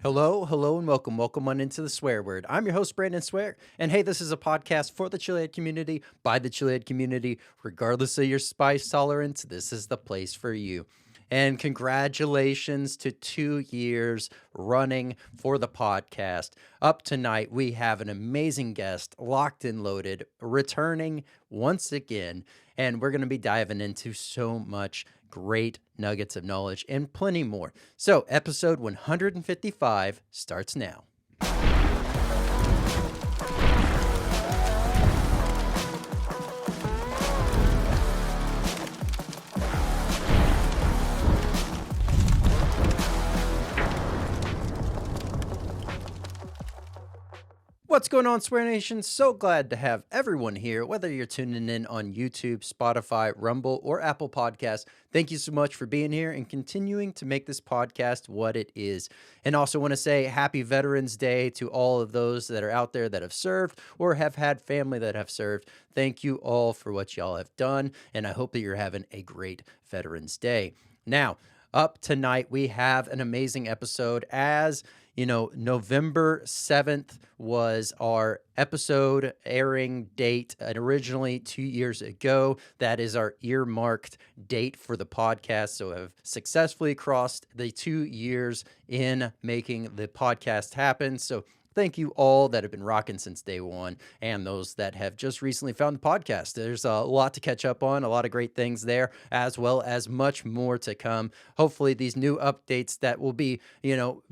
Hello, hello, and welcome. Welcome on into the swear word. I'm your host, Brandon Swear. And hey, this is a podcast for the Chiliad community, by the Chiliad community. Regardless of your spice tolerance, this is the place for you. And congratulations to 2 years running for the podcast. Up tonight, we have an amazing guest, locked and loaded, returning once again. And we're going to be diving into so much great nuggets of knowledge and plenty more. So, episode 155 starts now. What's going on, Swear Nation? So glad to have everyone here, whether you're tuning in on YouTube, Spotify, Rumble, or Apple Podcasts. Thank you so much for being here and continuing to make this podcast what it is. And also want to say happy Veterans Day to all of those that are out there that have served or have had family that have served. Thank you all for what y'all have done, and I hope that you're having a great Veterans Day. Now, up tonight, we have an amazing episode. As you know, November 7th was our episode airing date, and originally 2 years ago. That is our earmarked date for the podcast. So I've successfully crossed the 2 years in making the podcast happen. So thank you all that have been rocking since day one and those that have just recently found the podcast. There's a lot to catch up on, a lot of great things there, as well as much more to come. Hopefully these new updates that will be,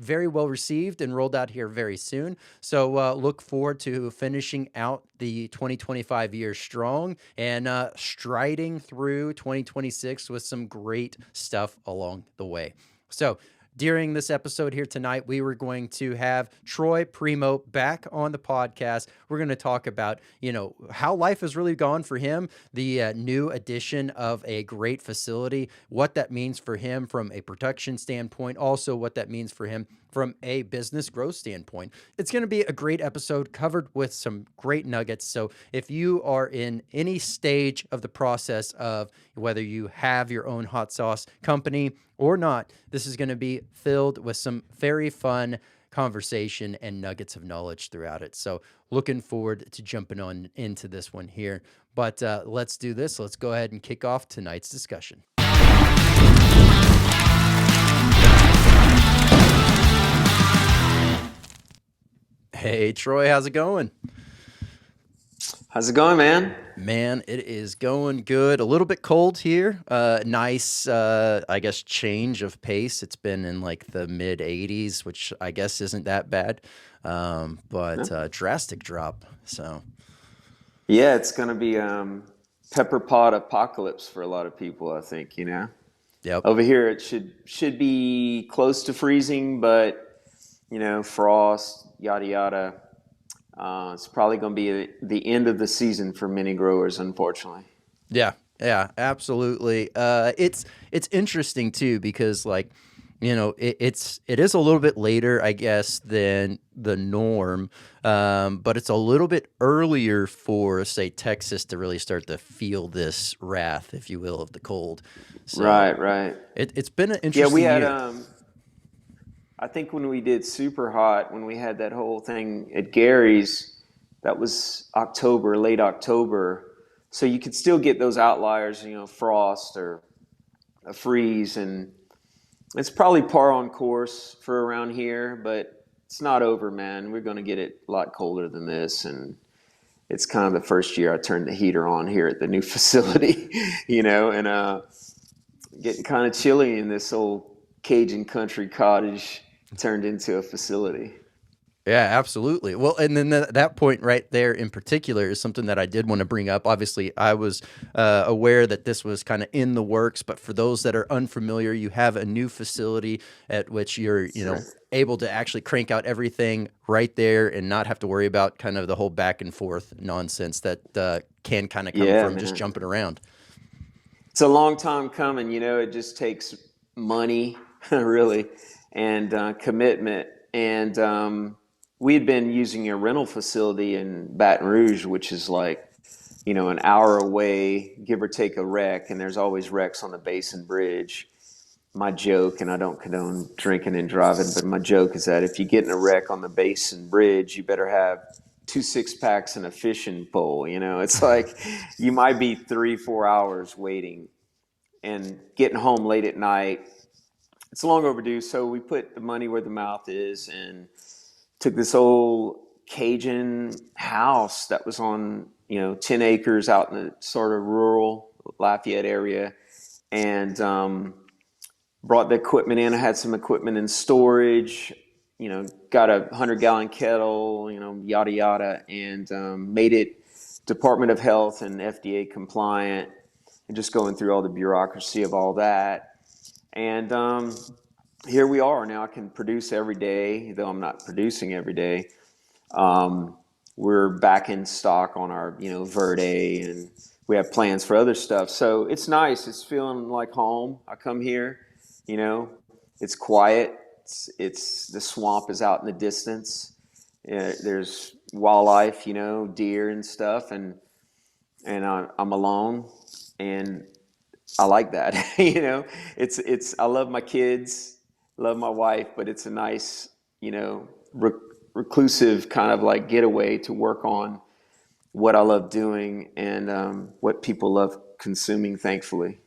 very well received and rolled out here very soon. So look forward to finishing out the 2025 year strong and striding through 2026 with some great stuff along the way. So during this episode here tonight, we were going to have Troy Primo back on the podcast. We're going to talk about, how life has really gone for him, the new addition of a great facility, what that means for him from a production standpoint, also what that means for him from a business growth standpoint. It's going to be a great episode covered with some great nuggets. So if you are in any stage of the process of whether you have your own hot sauce company or not, this is going to be filled with some very fun conversation and nuggets of knowledge throughout it. So looking forward to jumping on into this one here. But let's do this. Let's go ahead and kick off tonight's discussion. Hey, Troy, how's it going? How's it going, man? Man, it is going good. A little bit cold here. Nice, I guess, change of pace. It's been in like the mid 80s, which I guess isn't that bad, but drastic drop. So, yeah, it's gonna be pepper pot apocalypse for a lot of people. I think Yep. Over here it should be close to freezing, but frost, yada yada. It's probably going to be the end of the season for many growers, unfortunately. Yeah, absolutely. It's interesting too because it is a little bit later, I guess, than the norm, but it's a little bit earlier for, say, Texas to really start to feel this wrath, if you will, of the cold. So Right. It's been an interesting we had year. I think when we did Superhot, when we had that whole thing at Gary's, that was October, late October. So you could still get those outliers, frost or a freeze, and it's probably par on course for around here, but it's not over, man. We're going to get it a lot colder than this, and it's kind of the first year I turned the heater on here at the new facility, and getting kind of chilly in this old Cajun country cottage turned into a facility. Yeah, absolutely. Well, and then that point right there in particular is something that I did want to bring up. Obviously, I was aware that this was kind of in the works, but for those that are unfamiliar, you have a new facility at which you're, able to actually crank out everything right there and not have to worry about kind of the whole back and forth nonsense that can kind of come from man. just jumping around. It's a long time coming, it just takes money, really, and commitment. And we had been using a rental facility in Baton Rouge, which is like, an hour away, give or take a wreck, and there's always wrecks on the Basin Bridge. my joke, and I don't condone drinking and driving, but my joke is that if you get in a wreck on the Basin Bridge, you better have 2 6-packs and a fishing pole. It's like you might be 3-4 hours waiting and getting home late at night. It's long overdue. So we put the money where the mouth is and took this old Cajun house that was on 10 acres out in the sort of rural Lafayette area, and brought the equipment in. I had some equipment in storage, got a 100-gallon kettle, yada yada, and made it Department of Health and FDA compliant, and just going through all the bureaucracy of all that. And here we are now. I can produce every day, though I'm not producing every day. We're back in stock on our Verde, and we have plans for other stuff. So it's nice. It's feeling like home. I come here, it's quiet. It's the swamp is out in the distance. There's wildlife, deer and stuff, and I'm alone, and I like that. It's I love my kids, love my wife, but it's a nice, reclusive kind of like getaway to work on what I love doing and what people love consuming, thankfully.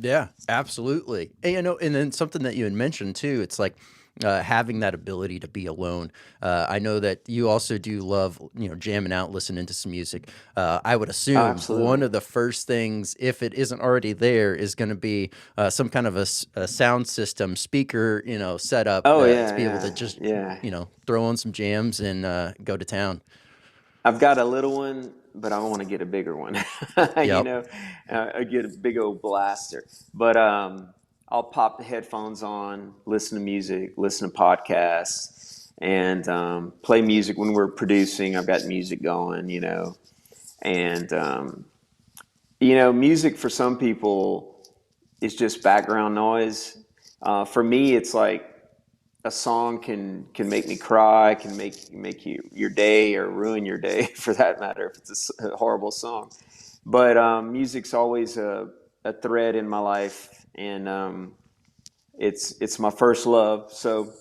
Yeah, absolutely. And, and then something that you had mentioned too, it's like having that ability to be alone. I know that you also do love, jamming out, listening to some music. I would Oh, assume one absolutely. of the first things, if it isn't already there, is going to be some kind of a sound system speaker, set up Oh to yeah, be able to yeah, just, yeah. throw on some jams and go to town. I've got a little one, but I want to get a bigger one. you Yep. know, I get a big old blaster. But I'll pop the headphones on, listen to music, listen to podcasts, and play music when we're producing. I've got music going, and music for some people is just background noise. For me, it's like a song can make me cry, can make you your day or ruin your day for that matter if it's a horrible song. But music's always a thread in my life, and it's my first love. So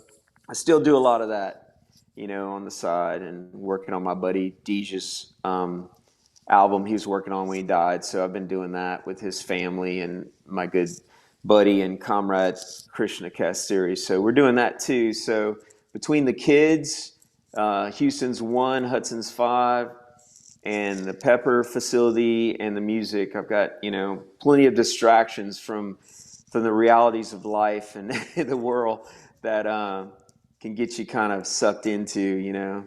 I still do a lot of that, on the side, and working on my buddy Deja's album he was working on when he died. So I've been doing that with his family and my good buddy and comrade Krishna Kasturi. So we're doing that too. So between the kids, Houston's 1, Hudson's 5, and the Pepper facility and the music, I've got plenty of distractions from the realities of life and the world that can get you kind of sucked into. Yep.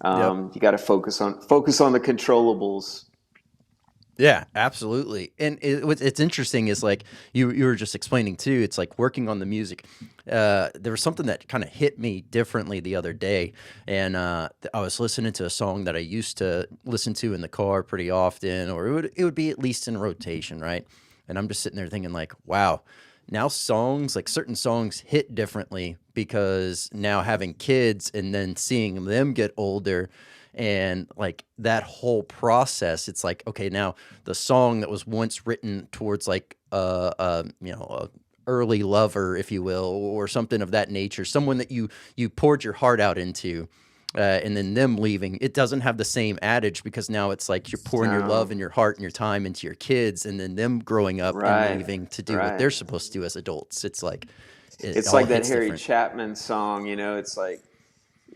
You got to focus on the controllables. Yeah, absolutely. And what's it's interesting is like you were just explaining too. It's like working on the music. There was something that kind of hit me differently the other day, and I was listening to a song that I used to listen to in the car pretty often, or it would be at least in rotation, right? And I'm just sitting there thinking like, wow, now songs like certain songs hit differently because now having kids and then seeing them get older and like that whole process, it's like, okay, now the song that was once written towards like a early lover, if you will, or something of that nature, someone that you poured your heart out into, and then them leaving, it doesn't have the same adage because now it's like you're pouring your love No, and your heart and your time into your kids, and then them growing up and right, leaving to do what right. they're supposed to do as adults. It's like it It's all like that hits Harry different. Chapman song. It's like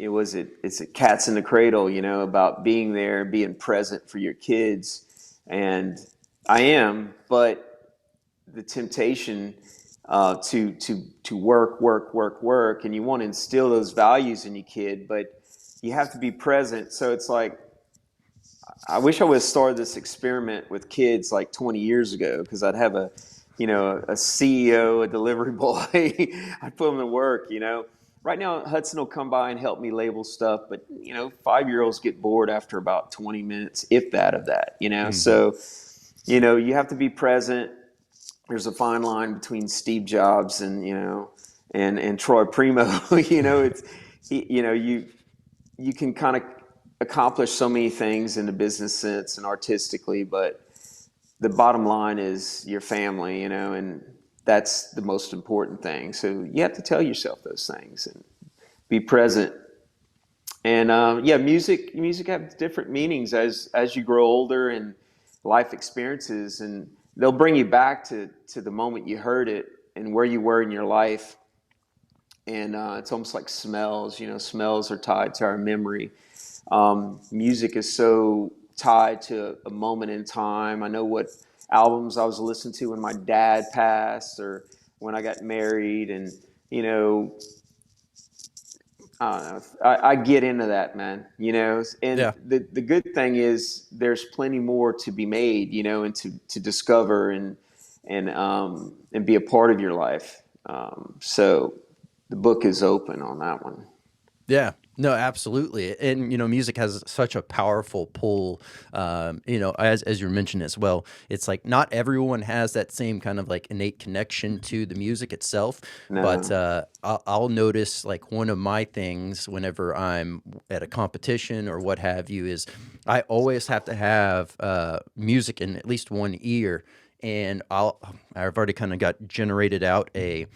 it's a Cats in the Cradle. About being there, being present for your kids, and I am, but the temptation to work, and you want to instill those values in your kid, but you have to be present. So it's like I wish I would have started this experiment with kids like 20 years ago, because I'd have a CEO, a delivery boy. I'd put them to work. Right now Hudson will come by and help me label stuff, but 5-year-olds get bored after about 20 minutes, if that of that. Hmm. So you have to be present. There's a fine line between Steve Jobs and and Troy Primo. It's you can kind of accomplish so many things in the business sense and artistically, but the bottom line is your family, and that's the most important thing. So you have to tell yourself those things and be present. And yeah, music have different meanings as you grow older and life experiences, and they'll bring you back to the moment you heard it and where you were in your life. And it's almost like smells. Smells are tied to our memory. Music is so tied to a moment in time. I know what albums I was listening to when my dad passed or when I got married, and you know, I don't know. I get into that, man. And Yeah. the good thing is there's plenty more to be made, and to discover and be a part of your life. So the book is open on that one. Yeah, no, absolutely. And, music has such a powerful pull, as you mentioned as well. It's like not everyone has that same kind of like innate connection to the music itself. But No. I'll notice like one of my things whenever I'm at a competition or what have you is I always have to have music in at least one ear. And I've already kind of got generated out a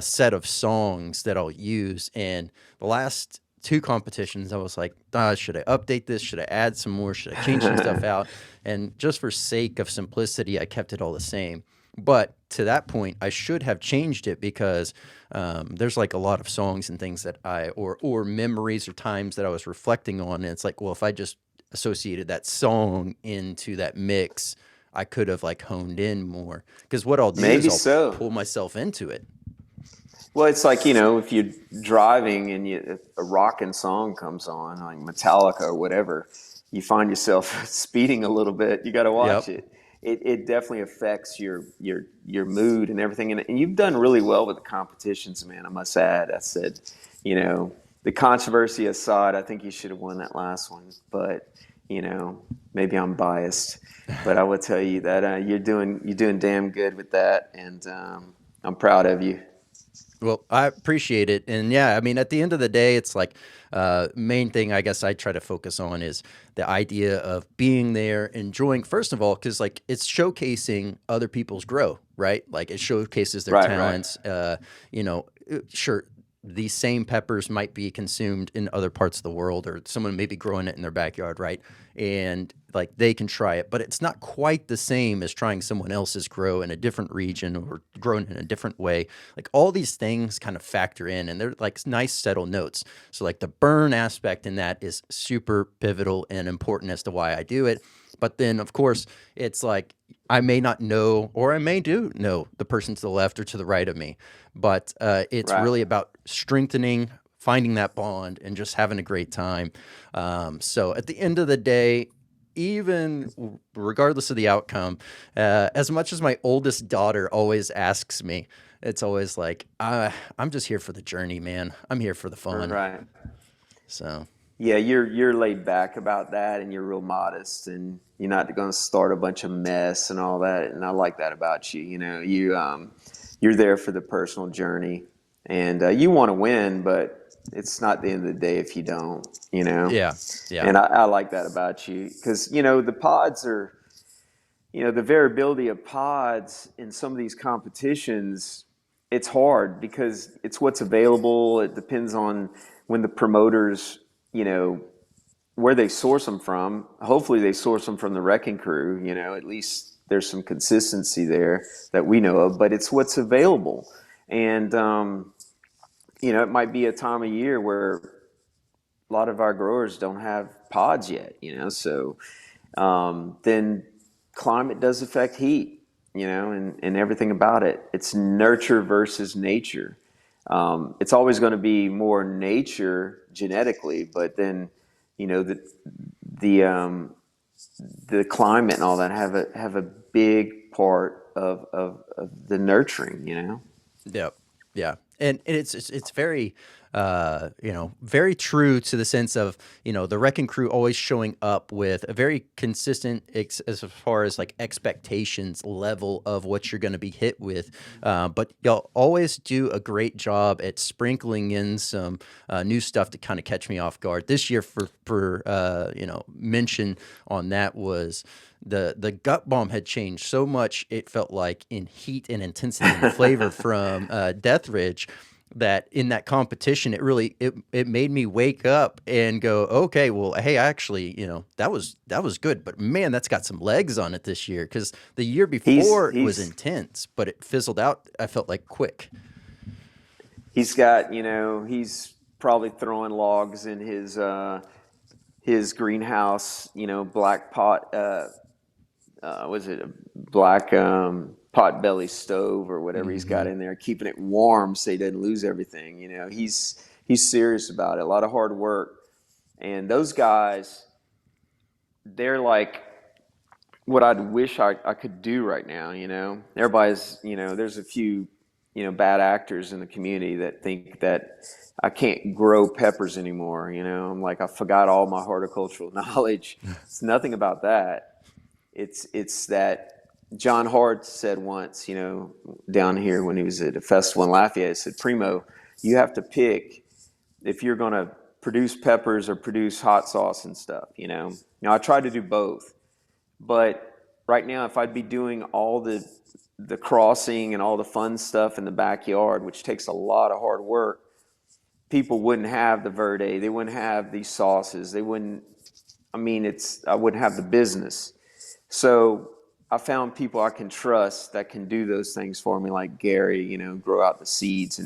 set of songs that I'll use. And the last two competitions, I was like, should I update this? Should I add some more? Should I change some stuff out? And just for sake of simplicity, I kept it all the same. But to that point, I should have changed it because there's like a lot of songs and things that or memories or times that I was reflecting on. And it's like, well, if I just associated that song into that mix, I could have like honed in more. Because what I'll do is Maybe I'll so. pull myself into it. Well, it's like, if you're driving and a rocking song comes on, like Metallica or whatever, you find yourself speeding a little bit. You got to watch Yep. it. It definitely affects your mood and everything. And you've done really well with the competitions, man. I must add. I said, the controversy aside, I think you should have won that last one. But maybe I'm biased, but I will tell you that you're doing damn good with that, and I'm proud of you. Well, I appreciate it. And yeah, I mean, at the end of the day, it's like main thing I guess I try to focus on is the idea of being there, enjoying, first of all, because like it's showcasing other people's grow, right? Like it showcases their Right, right. talents. Sure, these same peppers might be consumed in other parts of the world, or someone may be growing it in their backyard, right? And like they can try it, but it's not quite the same as trying someone else's grow in a different region or grown in a different way. Like all these things kind of factor in, and they're like nice settled notes. So like the burn aspect in that is super pivotal and important as to why I do it. But then, of course, it's like I may not know, or I may do know the person to the left or to the right of me, but it's Right. really about strengthening, finding that bond, and just having a great time. So at the end of the day, even regardless of the outcome, as much as my oldest daughter always asks me, it's always like, I'm just here for the journey, man. I'm here for the fun. Right. So, Yeah, you're laid back about that, and you're real modest, and you're not going to start a bunch of mess and all that. And I like that about you. You're there for the personal journey, and you want to win, but it's not the end of the day if you don't. yeah, yeah, And I like that about you because the pods are, the variability of pods in some of these competitions. It's hard because it's what's available. It depends on when the promoters, you know, where they source them from. Hopefully, they source them from the wrecking crew. At least there's some consistency there that we know of. But it's what's available, and it might be a time of year where a lot of our growers don't have pods yet. So then climate does affect heat. And everything about it. It's nurture versus nature. It's always going to be more nature genetically, but then the um, the climate and all that have a big part of the nurturing. yeah, yeah. And it's very very true to the sense of, the wrecking crew always showing up with a very consistent as far as like expectations level of what you're going to be hit with. But y'all always do a great job at sprinkling in some new stuff to kind of catch me off guard. This year mention on that was the gut bomb had changed so much, it felt like, in heat and intensity and flavor from Death Ridge, that in that competition it made me wake up and go, okay, well, hey, actually, that was good, but man, that's got some legs on it this year, because the year before it was intense, but it fizzled out, I felt like, quick. He's got, he's probably throwing logs in his greenhouse, black pot, was it a black pot belly stove or whatever he's got in there, keeping it warm so he doesn't lose everything. He's serious about it. A lot of hard work. And those guys, they're like what I'd wish I could do right now. Everybody's, there's a few, bad actors in the community that think that I can't grow peppers anymore. I'm like, I forgot all my horticultural knowledge. It's nothing about that. It's that John Hart said once, down here when he was at a festival in Lafayette, he said, Primo, you have to pick if you're going to produce peppers or produce hot sauce and stuff, Now, I try to do both. But right now, if I'd be doing all the crossing and all the fun stuff in the backyard, which takes a lot of hard work, people wouldn't have the Verde. They wouldn't have these sauces. I wouldn't have the business. So I found people I can trust that can do those things for me, like Gary, grow out the seeds,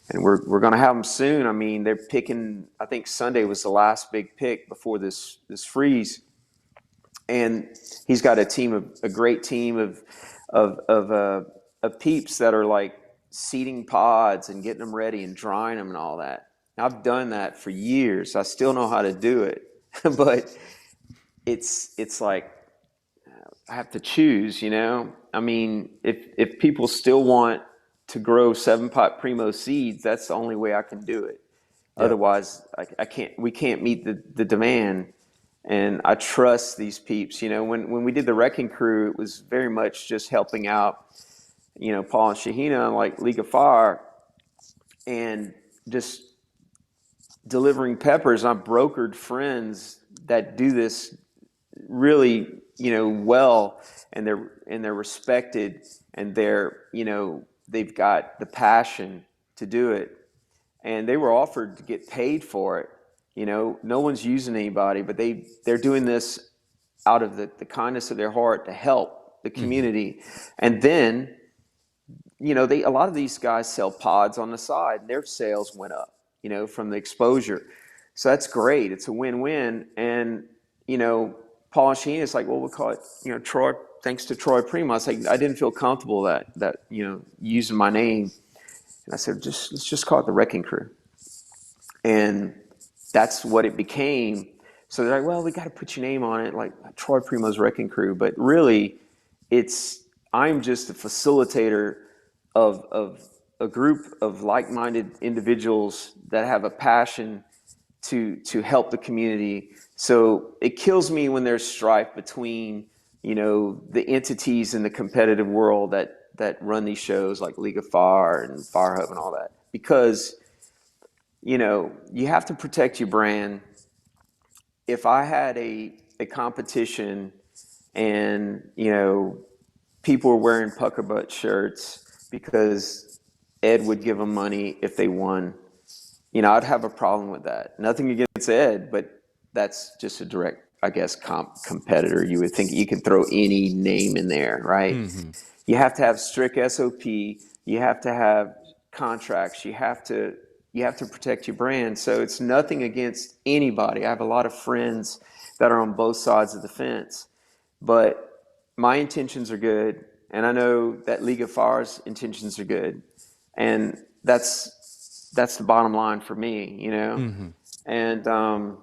and we're going to have them soon. They're picking. I think Sunday was the last big pick before this freeze, and he's got a great team of peeps that are like seeding pods and getting them ready and drying them and all that. I've done that for years. I still know how to do it, but it's like, I have to choose, if people still want to grow 7-pot Primo seeds, that's the only way I can do it. Yep. Otherwise, we can't meet the demand. And I trust these peeps. When we did the Wrecking Crew, it was very much just helping out, Paul and Shahina, like League of Fire, and just delivering peppers. I brokered friends that do this really, well, and they're respected, and they've got the passion to do it, and they were offered to get paid for it. No one's using anybody, but they're doing this out of the kindness of their heart to help the community. And then, a lot of these guys sell pods on the side, and their sales went up, from the exposure. So that's great. It's a win-win. And, Paul and Sheen is like, well, we'll call it, Troy, thanks to Troy Primo. I was like, I didn't feel comfortable that using my name. And I said, let's just call it the Wrecking Crew. And that's what it became. So they're like, well, we got to put your name on it, like Troy Primo's Wrecking Crew. But really, I'm just a facilitator of a group of like-minded individuals that have a passion to help the community. So it kills me when there's strife between, the entities in the competitive world that run these shows like League of Fire and Fire Hub and all that, because, you have to protect your brand. If I had a competition and, people were wearing pucker butt shirts because Ed would give them money if they won, I'd have a problem with that. Nothing against Ed, but that's just a direct, I guess, competitor. You would think you can throw any name in there, right? Mm-hmm. You have to have strict SOP. You have to have contracts. You have to protect your brand. So it's nothing against anybody. I have a lot of friends that are on both sides of the fence, but my intentions are good, and I know that League of Fire's intentions are good, and that's the bottom line for me, Mm-hmm. And I'm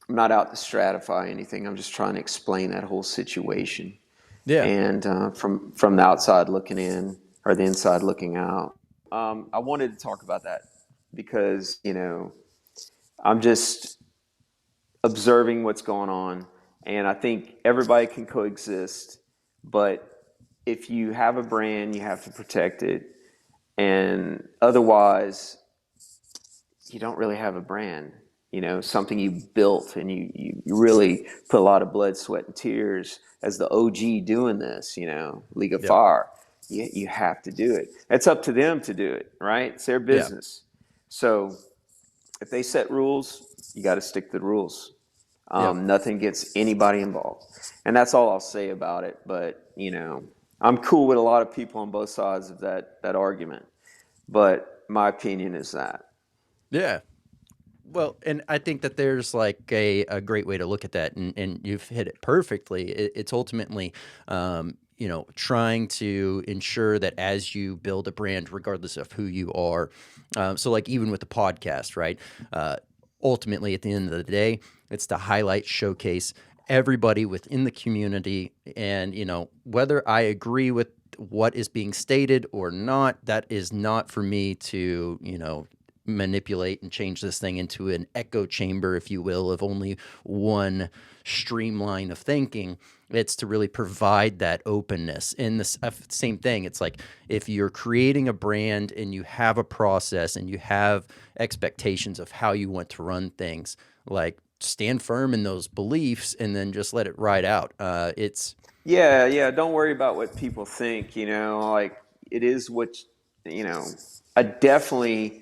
not out to stratify anything. I'm just trying to explain that whole situation. Yeah. And from the outside looking in, or the inside looking out. I wanted to talk about that because, I'm just observing what's going on. And I think everybody can coexist. But if you have a brand, you have to protect it. And otherwise, you don't really have a brand, something you built and you really put a lot of blood, sweat, and tears as the OG doing this, League of Yep. Fire. You have to do it. It's up to them to do it, right? It's their Yeah. business. So if they set rules, you got to stick to the rules. Yep. Nothing gets anybody involved. And that's all I'll say about it. But, I'm cool with a lot of people on both sides of that argument. But my opinion is that. Yeah. Well, and I think that there's like a great way to look at that, and you've hit it perfectly. It's ultimately, trying to ensure that as you build a brand, regardless of who you are, so like even with the podcast, right? Ultimately, at the end of the day, it's to highlight, showcase everybody within the community, and whether I agree with what is being stated or not, that is not for me to manipulate and change this thing into an echo chamber, if you will, of only one streamline of thinking. It's to really provide that openness. And the same thing, it's like if you're creating a brand and you have a process and you have expectations of how you want to run things, like stand firm in those beliefs and then just let it ride out. Yeah. Don't worry about what people think, like it is what, I definitely,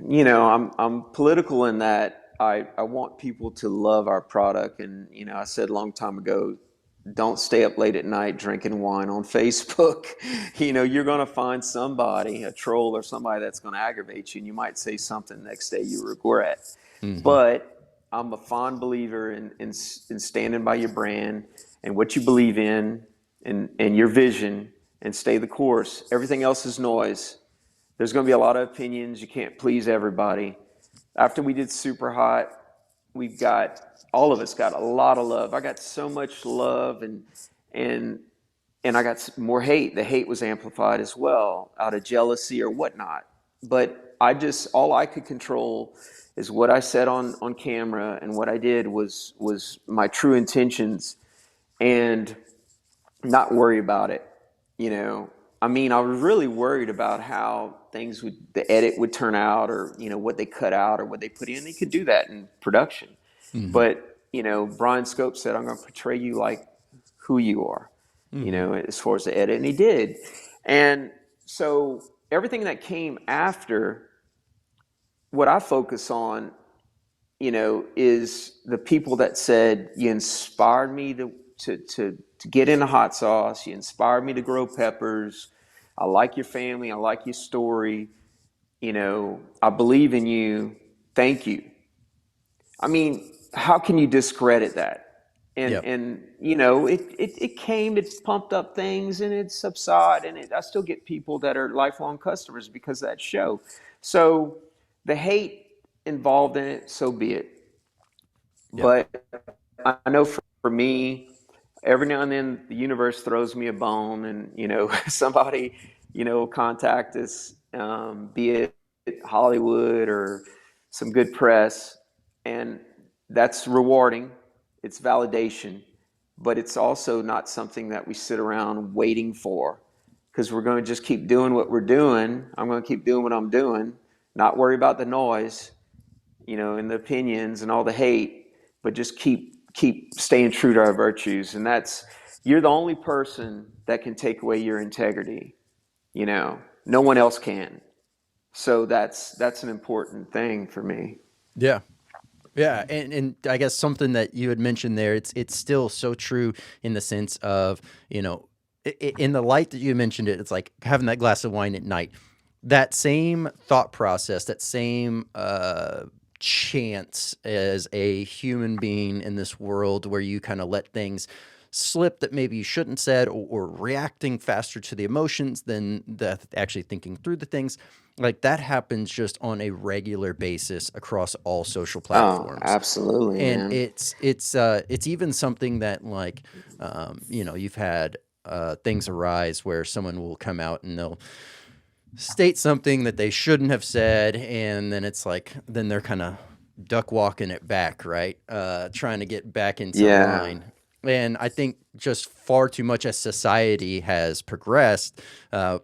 I'm political in that I want people to love our product. And, I said a long time ago, don't stay up late at night drinking wine on Facebook. You're going to find somebody, a troll or somebody that's going to aggravate you. And you might say something next day you regret. Mhm. But I'm a fond believer in standing by your brand and what you believe in and your vision and stay the course. Everything else is noise. There's going to be a lot of opinions. You can't please everybody. After we did Superhot, all of us got a lot of love. I got so much love and and I got more hate. The hate was amplified as well out of jealousy or whatnot. But all I could control is what I said on camera, and what I did was my true intentions, and not worry about it. I was really worried about how the edit would turn out, or what they cut out or what they put in. They could do that in production, Mhm. but Brian Scope said, "I'm going to portray you like who you are," Mhm. as far as the edit, and he did. And so everything that came after, what I focus on, is the people that said, "You inspired me to get into hot sauce. You inspired me to grow peppers. I like your family. I like your story. I believe in you. Thank you." I mean, how can you discredit that? And Yep. and it came, it pumped up things, and it subsided, and I still get people that are lifelong customers because of that show. So the hate involved in it, so be it. Yep. But I know for me, every now and then the universe throws me a bone, and somebody contact us, be it Hollywood or some good press, and that's rewarding. It's validation, but it's also not something that we sit around waiting for, because we're going to just keep doing what we're doing. I'm going to keep doing what I'm doing, not worry about the noise, and the opinions and all the hate, but just keep staying true to our virtues. And you're the only person that can take away your integrity. No one else can. So that's an important thing for me. Yeah. Yeah, and I guess something that you had mentioned there, it's still so true in the sense of, in the light that you mentioned it, it's like having that glass of wine at night. That same thought process, that same chance as a human being in this world where you kind of let things slip that maybe you shouldn't said, or reacting faster to the emotions than actually thinking through the things, like that happens just on a regular basis across all social Oh, platforms. absolutely, And man. it's even something that, like, you've had things arise where someone will come out and state something that they shouldn't have said, and then it's like, then they're kind of duck walking it back, right? Trying to get back into Yeah. line. And I think just far too much as society has progressed,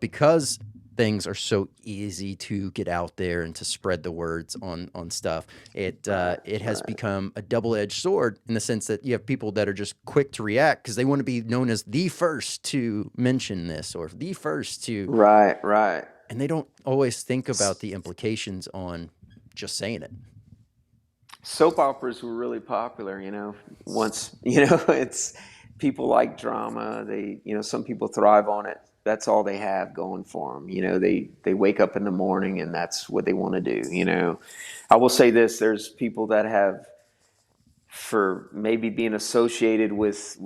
because things are so easy to get out there and to spread the words on stuff. It has Right. become a double-edged sword in the sense that you have people that are just quick to react because they want to be known as the first to mention this or the first to, Right. Right. and they don't always think about the implications on just saying it. Soap operas were really popular, once, it's people like drama. Some people thrive on it. That's all they have going for them. They wake up in the morning and that's what they want to do. I will say this, there's people that have, for maybe being associated with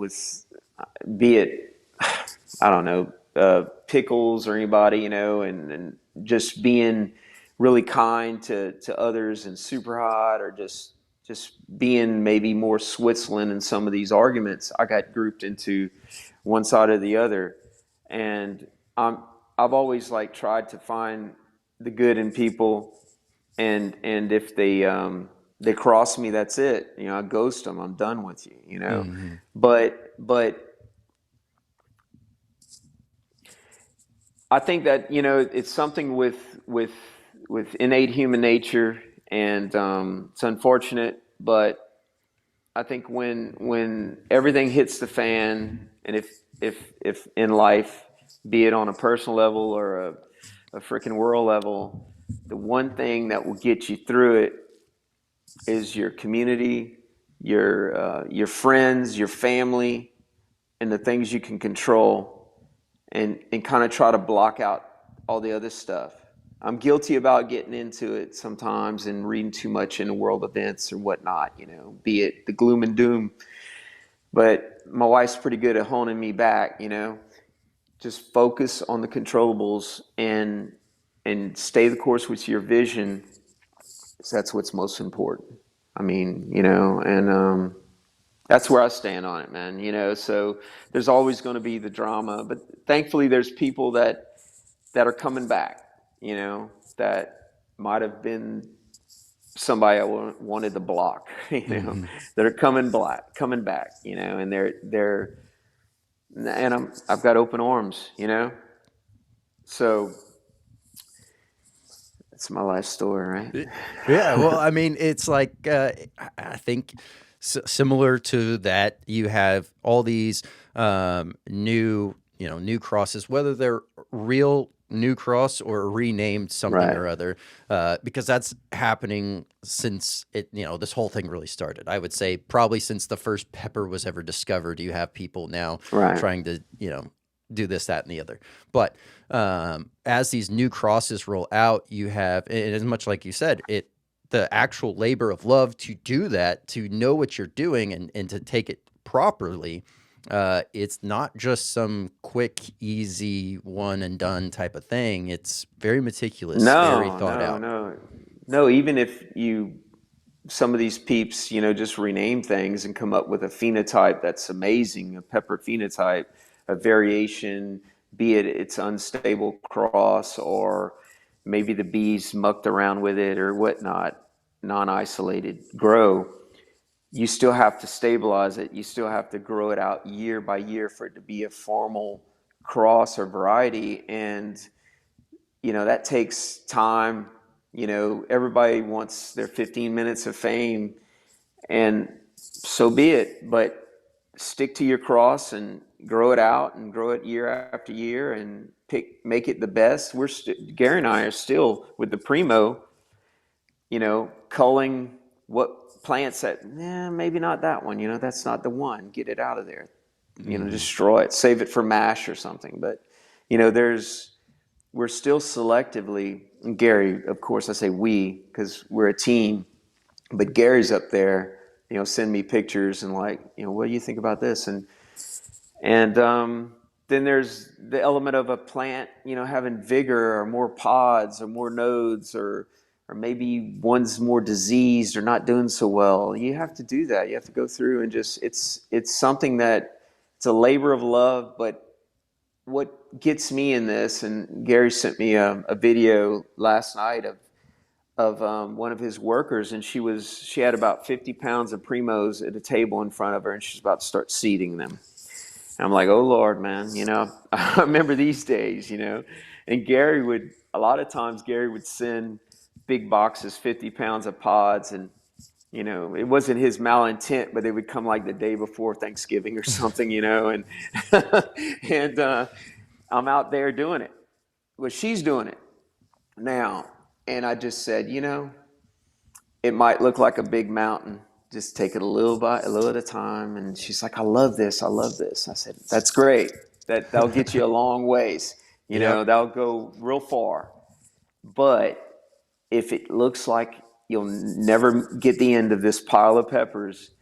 be it, I don't know, Pickles or anybody, and just being really kind to others and Superhot, or just being maybe more Switzerland in some of these arguments. I got grouped into one side or the other, and I've always like tried to find the good in people, and if they cross me, that's it. I ghost them. I'm done with you. Mm-hmm. But I think that it's something with innate human nature, and it's unfortunate, but I think when everything hits the fan, and if in life, be it on a personal level or a freaking world level, the one thing that will get you through it is your community, your friends, your family, and the things you can control, and kind of try to block out all the other stuff. I'm guilty about getting into it sometimes and reading too much into world events or whatnot, be it the gloom and doom. But my wife's pretty good at honing me back, just focus on the controllables and stay the course with your vision. So that's what's most important. I mean, and that's where I stand on it, man. So there's always going to be the drama, but thankfully there's people that are coming back, that might have been somebody I wanted to block, Mm-hmm. that are coming back, and I've got open arms, so that's my life story, right? Yeah, well, I mean, it's like I think similar to that, you have all these new crosses, whether they're real new cross or renamed something Right, or other, because that's happening since this whole thing really started. I would say probably since the first pepper was ever discovered, you have people now right. trying to do this, that, and the other. But as these new crosses roll out, you have, and as much like you said, the actual labor of love to do that, to know what you're doing and to take it properly. It's not just some quick, easy, one and done type of thing. It's very meticulous, very No, thought no, out. no, no. Even if some of these peeps, just rename things and come up with a phenotype that's amazing, a pepper phenotype, a variation, be it it's unstable cross, or maybe the bees mucked around with it or whatnot, non-isolated grow. You still have to stabilize it. You still have to grow it out year by year for it to be a formal cross or variety. And that takes time. Everybody wants their 15 minutes of fame, and so be it. But stick to your cross and grow it out and grow it year after year and make it the best. Gary and I are still with the Primo, culling what plants that, maybe not that one, that's not the one. Get it out of there, Mm-hmm. destroy it, save it for mash or something. But, we're still selectively, and Gary, of course, I say we because we're a team, but Gary's up there, send me pictures and like, what do you think about this? And then there's the element of a plant, having vigor or more pods or more nodes, or maybe one's more diseased or not doing so well. You have to do that. You have to go through and just, it's something that it's a labor of love, but what gets me in this, and Gary sent me a video last night of one of his workers, and she had about 50 pounds of primos at a table in front of her, and she's about to start seeding them. And I'm like, oh Lord, man, I remember these days, and a lot of times Gary would send big boxes, 50 pounds of pods, and it wasn't his malintent, but they would come like the day before Thanksgiving or something, and and I'm out there doing it. Well, she's doing it now, and I just said, it might look like a big mountain. Just take it a little at a time. And she's like, I love this. I love this. I said, that's great. That'll get you a long ways. Yep. That'll go real far. But if it looks like you'll never get the end of this pile of peppers,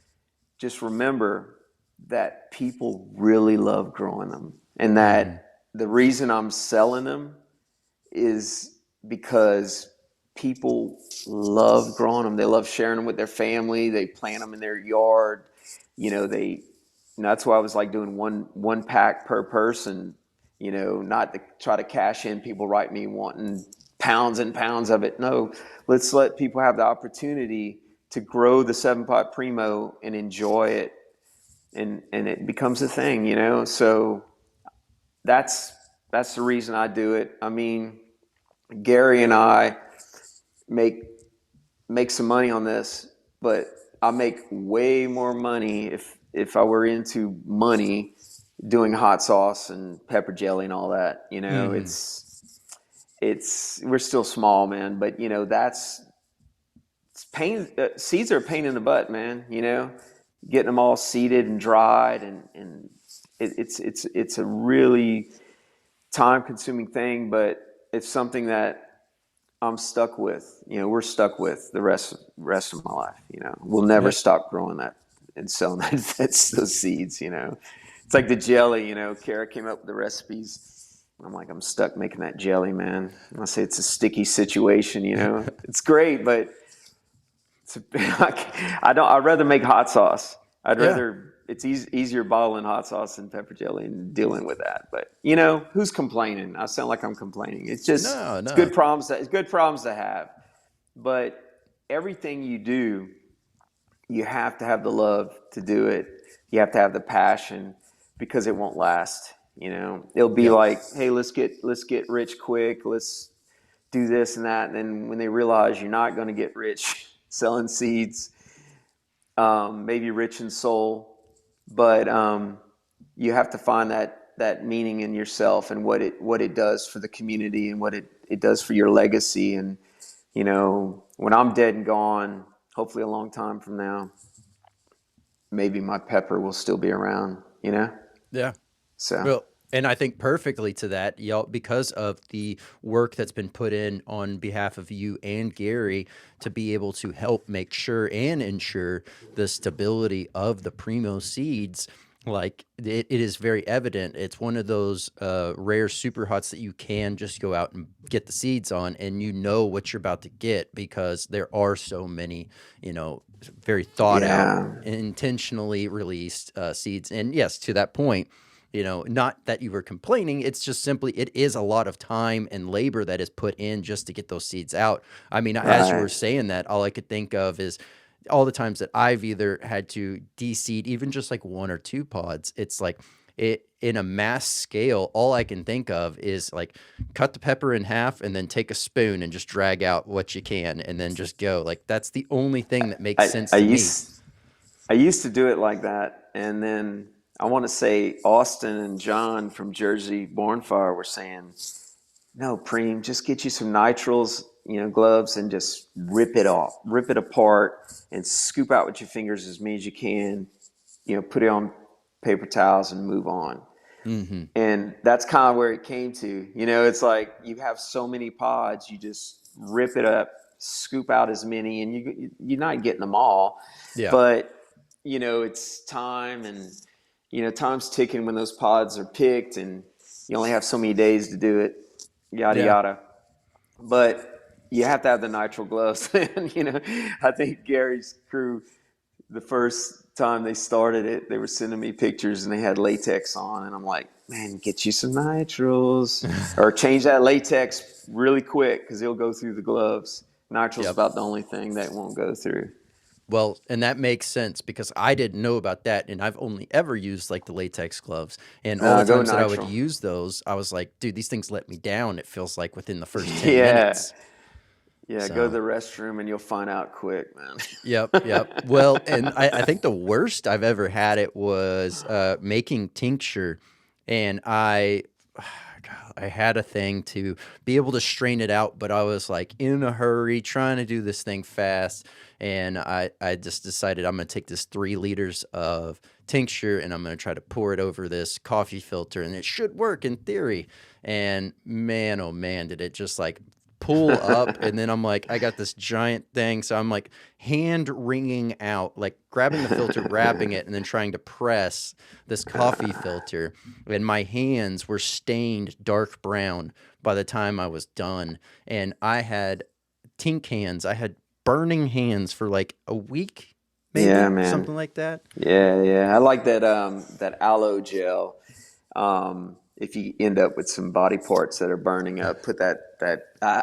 just remember that people really love growing them. And that the reason I'm selling them is because people love growing them. They love sharing them with their family. They plant them in their yard. That's why I was like doing one pack per person, not to try to cash in. People write me wanting pounds and pounds of it. No, let's let people have the opportunity to grow the 7-pot Primo and enjoy it. And it becomes a thing, so that's the reason I do it. I mean, Gary and I make some money on this, but I make way more money if I were into money doing hot sauce and pepper jelly and all that. We're still small, man, but it's pain. Seeds are a pain in the butt, man. Getting them all seeded and dried, and it's a really time consuming thing, but it's something that I'm stuck with. We're stuck with the rest of my life. We'll never stop growing that and selling those seeds. It's like the jelly. Kara came up with the recipes. I'm like, I'm stuck making that jelly, man. I say it's a sticky situation. It's great, but I'd rather make hot sauce. It's easier bottling hot sauce than pepper jelly and dealing with that. But who's complaining? I sound like I'm complaining. It's just No. It's good problems. It's good problems to have. But everything you do, you have to have the love to do it. You have to have the passion, because it won't last. It'll be like, hey, let's get rich quick. Let's do this and that. And then when they realize you're not going to get rich selling seeds, maybe rich in soul, but you have to find that meaning in yourself and what it does for the community and what it does for your legacy. And when I'm dead and gone, hopefully a long time from now, maybe my pepper will still be around. Yeah. So. Well, and I think perfectly to that, y'all, because of the work that's been put in on behalf of you and Gary to be able to help make sure and ensure the stability of the Primo seeds. Like it is very evident. It's one of those rare Superhots that you can just go out and get the seeds on, and what you're about to get, because there are so many, very thought out, intentionally released seeds. And yes, to that point, not that you were complaining, it's just simply, it is a lot of time and labor that is put in just to get those seeds out. I mean, as you were saying that, all I could think of is all the times that I've either had to de-seed even just like 1 or 2 pods. It's like in a mass scale, all I can think of is like cut the pepper in half and then take a spoon and just drag out what you can and then just go. Like that's the only thing that makes sense to me. I used to do it like that, and then I want to say Austin and John from Jersey Bornfire were saying, no, Preem, just get you some nitrils, gloves, and just rip it apart and scoop out with your fingers as many as you can, put it on paper towels and move on. Mm-hmm. And that's kind of where it came to. It's like you have so many pods, you just rip it up, scoop out as many, and you're not getting them all. Yeah. But, it's time, and time's ticking when those pods are picked, and you only have so many days to do it, yada. But you have to have the nitrile gloves. And, I think Gary's crew, the first time they started it, they were sending me pictures and they had latex on, and I'm like, man, get you some nitrils or change that latex really quick because it'll go through the gloves. Nitrils Yep. about the only thing that won't go through. Well, and that makes sense because I didn't know about that, and I've only ever used like the latex gloves. And all the Go times that I would nitrile. use those, I was like, dude, these things let me down. It feels like within the first 10 Yeah. minutes. Yeah, go to So, the restroom and you'll find out quick, yep, man. yep. Well, and I think the worst I've ever had it was making tincture, and I had a thing to be able to strain it out, but I was like in a hurry trying to do this thing fast. And I just decided I'm going to take this 3 liters of tincture and I'm going to try to pour it over this coffee filter, and it should work in theory. And man, oh man, did it just like pull up. And then I'm like, I got this giant thing. So I'm like hand wringing out, like grabbing the filter, wrapping it, and then trying to press this coffee filter. And my hands were stained dark brown by the time I was done. And I had tink hands. I had burning hands for like a week, Yeah, maybe man. something like that. Yeah, yeah. I like that aloe gel. If you end up with some body parts that are burning up, put that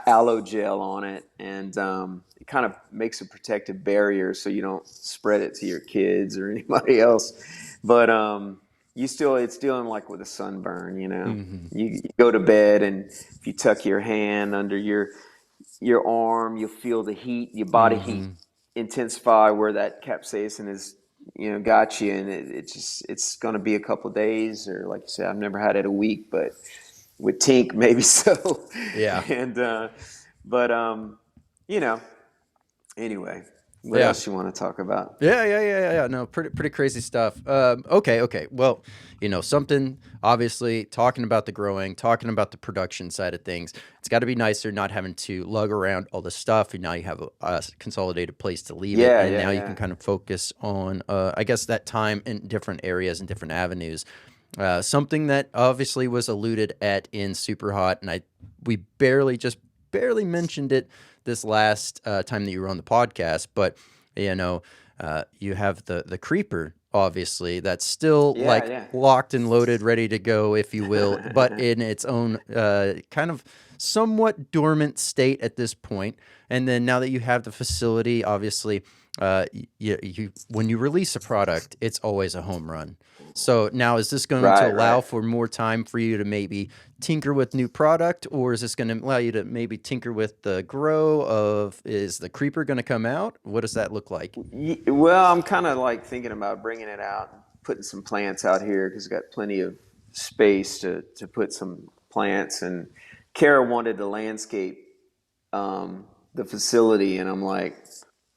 aloe gel on it, and it kind of makes a protective barrier so you don't spread it to your kids or anybody else. But it's still like with a sunburn. Mm-hmm. You go to bed, and if you tuck your hand under your arm, you'll feel the heat, your body heat Mm-hmm. intensify where that capsaicin is, got you, and it's going to be a couple of days, or like you said, I've never had it a week, but with Tink maybe so. Yeah. And but you know, anyway, what Yeah. else you want to talk about? Yeah. No, pretty crazy stuff. Okay. Well, something obviously talking about the growing, talking about the production side of things. It's got to be nicer not having to lug around all the stuff, and now you have a consolidated place to leave it, Yeah, and yeah, now you can yeah. kind of focus on, I guess, that time in different areas and different avenues. Something that obviously was alluded at in Superhot, and we barely mentioned it this last time that you were on the podcast, but you have the creeper, obviously, that's still Yeah, like locked and loaded, ready to go, if you will, but yeah. in its own kind of somewhat dormant state at this point. And then now that you have the facility, obviously, you when you release a product, it's always a home run. So now, is this going to Right, allow right. for more time for you to maybe tinker with new product, or is this going to allow you to maybe tinker with the grow of, is the creeper going to come out? What does that look like? Well, I'm kind of like thinking about bringing it out, putting some plants out here because I've got plenty of space to put some plants. And Kara wanted to landscape the facility, and I'm like,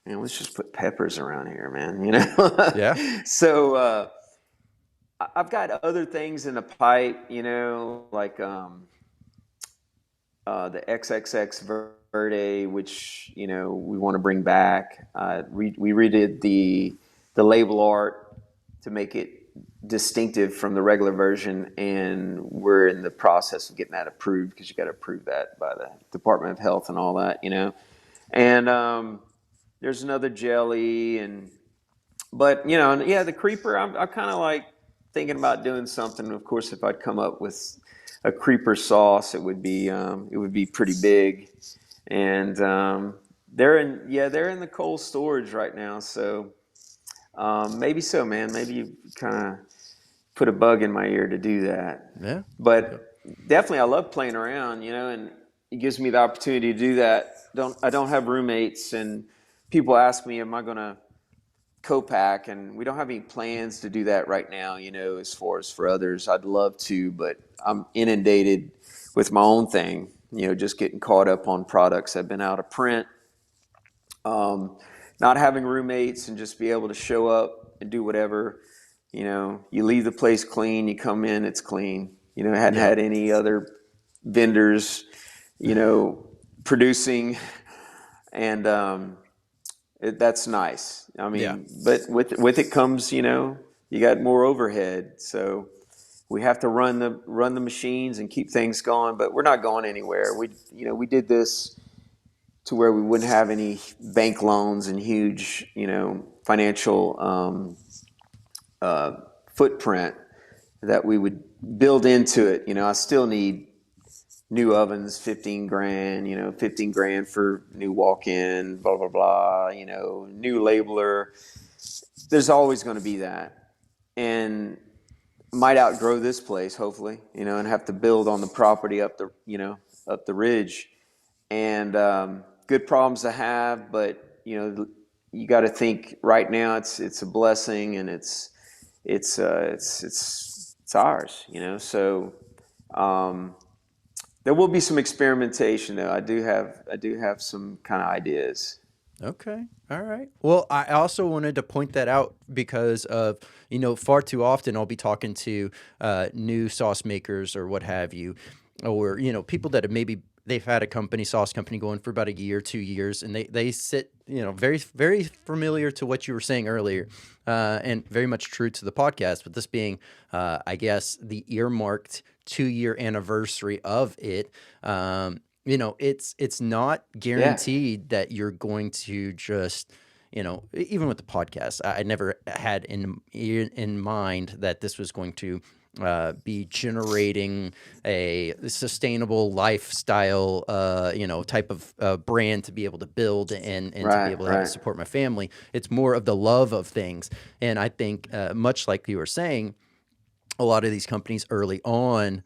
man, let's just put peppers around here, man. Yeah. So I've got other things in the pipe, like the XXX Verde, which we want to bring back. We redid the label art to make it distinctive from the regular version, and we're in the process of getting that approved because you got to approve that by the Department of Health and all that, And there's another jelly, but yeah, the creeper. I'm kind of like thinking about doing something. Of course, if I'd come up with a creeper sauce, it would be pretty big, and they're in the cold storage right now. So maybe so, man. Maybe you kind of put a bug in my ear to do that. Yeah. Yep. But definitely, I love playing around, and it gives me the opportunity to do that. I don't have roommates, and people ask me, am I going to co-pack? And we don't have any plans to do that right now, as far as for others. I'd love to, but I'm inundated with my own thing, just getting caught up on products that have been out of print. Not having roommates and just be able to show up and do whatever. You leave the place clean, you come in, it's clean. I hadn't Yep. had any other vendors, producing, and that's nice. I Yeah. mean, but with it comes, you got more overhead, so we have to run the machines and keep things going. But we're not going anywhere. We did this to where we wouldn't have any bank loans and huge, financial footprint that we would build into it. I still need new ovens, 15 grand, 15 grand for new walk-in, blah, blah, blah, new labeler. There's always going to be that. And might outgrow this place, hopefully, and have to build on the property up the ridge. And good problems to have, but you got to think right now it's a blessing, and it's ours. So there will be some experimentation, though. I do have some kind of ideas. Okay. All right. Well, I also wanted to point that out because of, far too often I'll be talking to new sauce makers or what have you, or, people that have maybe they've had a sauce company going for about a year, 2 years, and they sit, very, very familiar to what you were saying earlier, and very much true to the podcast, but this being, I guess, the earmarked 2-year anniversary of it. It's not guaranteed that you're going to just, even with the podcast, I never had in mind that this was going to be generating a sustainable lifestyle, type of brand to be able to build and to be able to have to support my family. It's more of the love of things. And I think, much like you were saying, a lot of these companies early on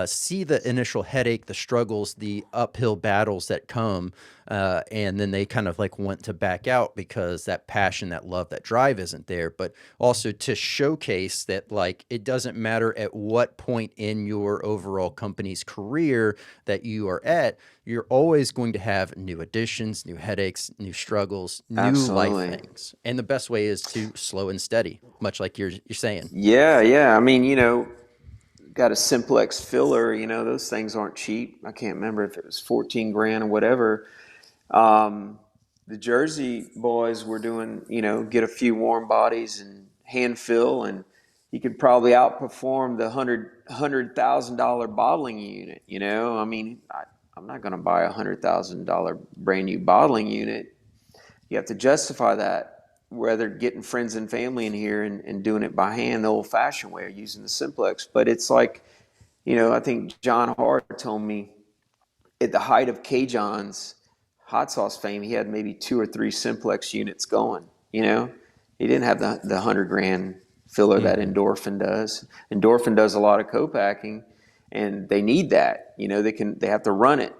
see the initial headache, the struggles, the uphill battles that come, and then they kind of like want to back out because that passion, that love, that drive isn't there. But also to showcase that, like, it doesn't matter at what point in your overall company's career that you are at, you're always going to have new additions, new headaches, new struggles, new Absolutely. life things. And the best way is to slow and steady, much like you're saying. Yeah. I mean, got a simplex filler, those things aren't cheap. I can't remember if it was 14 grand or whatever. The Jersey boys were doing, get a few warm bodies and hand fill, and you could probably outperform the $100,000 bottling unit. I mean, I'm not going to buy $100,000 brand new bottling unit. You have to justify that, whether getting friends and family in here and doing it by hand the old-fashioned way or using the simplex. But it's like, I think John Hart told me at the height of K-John's hot sauce fame, he had maybe 2 or 3 simplex units going. He didn't have the 100 grand filler that Endorphin does. Endorphin does a lot of co-packing, and they need that. They have to run it.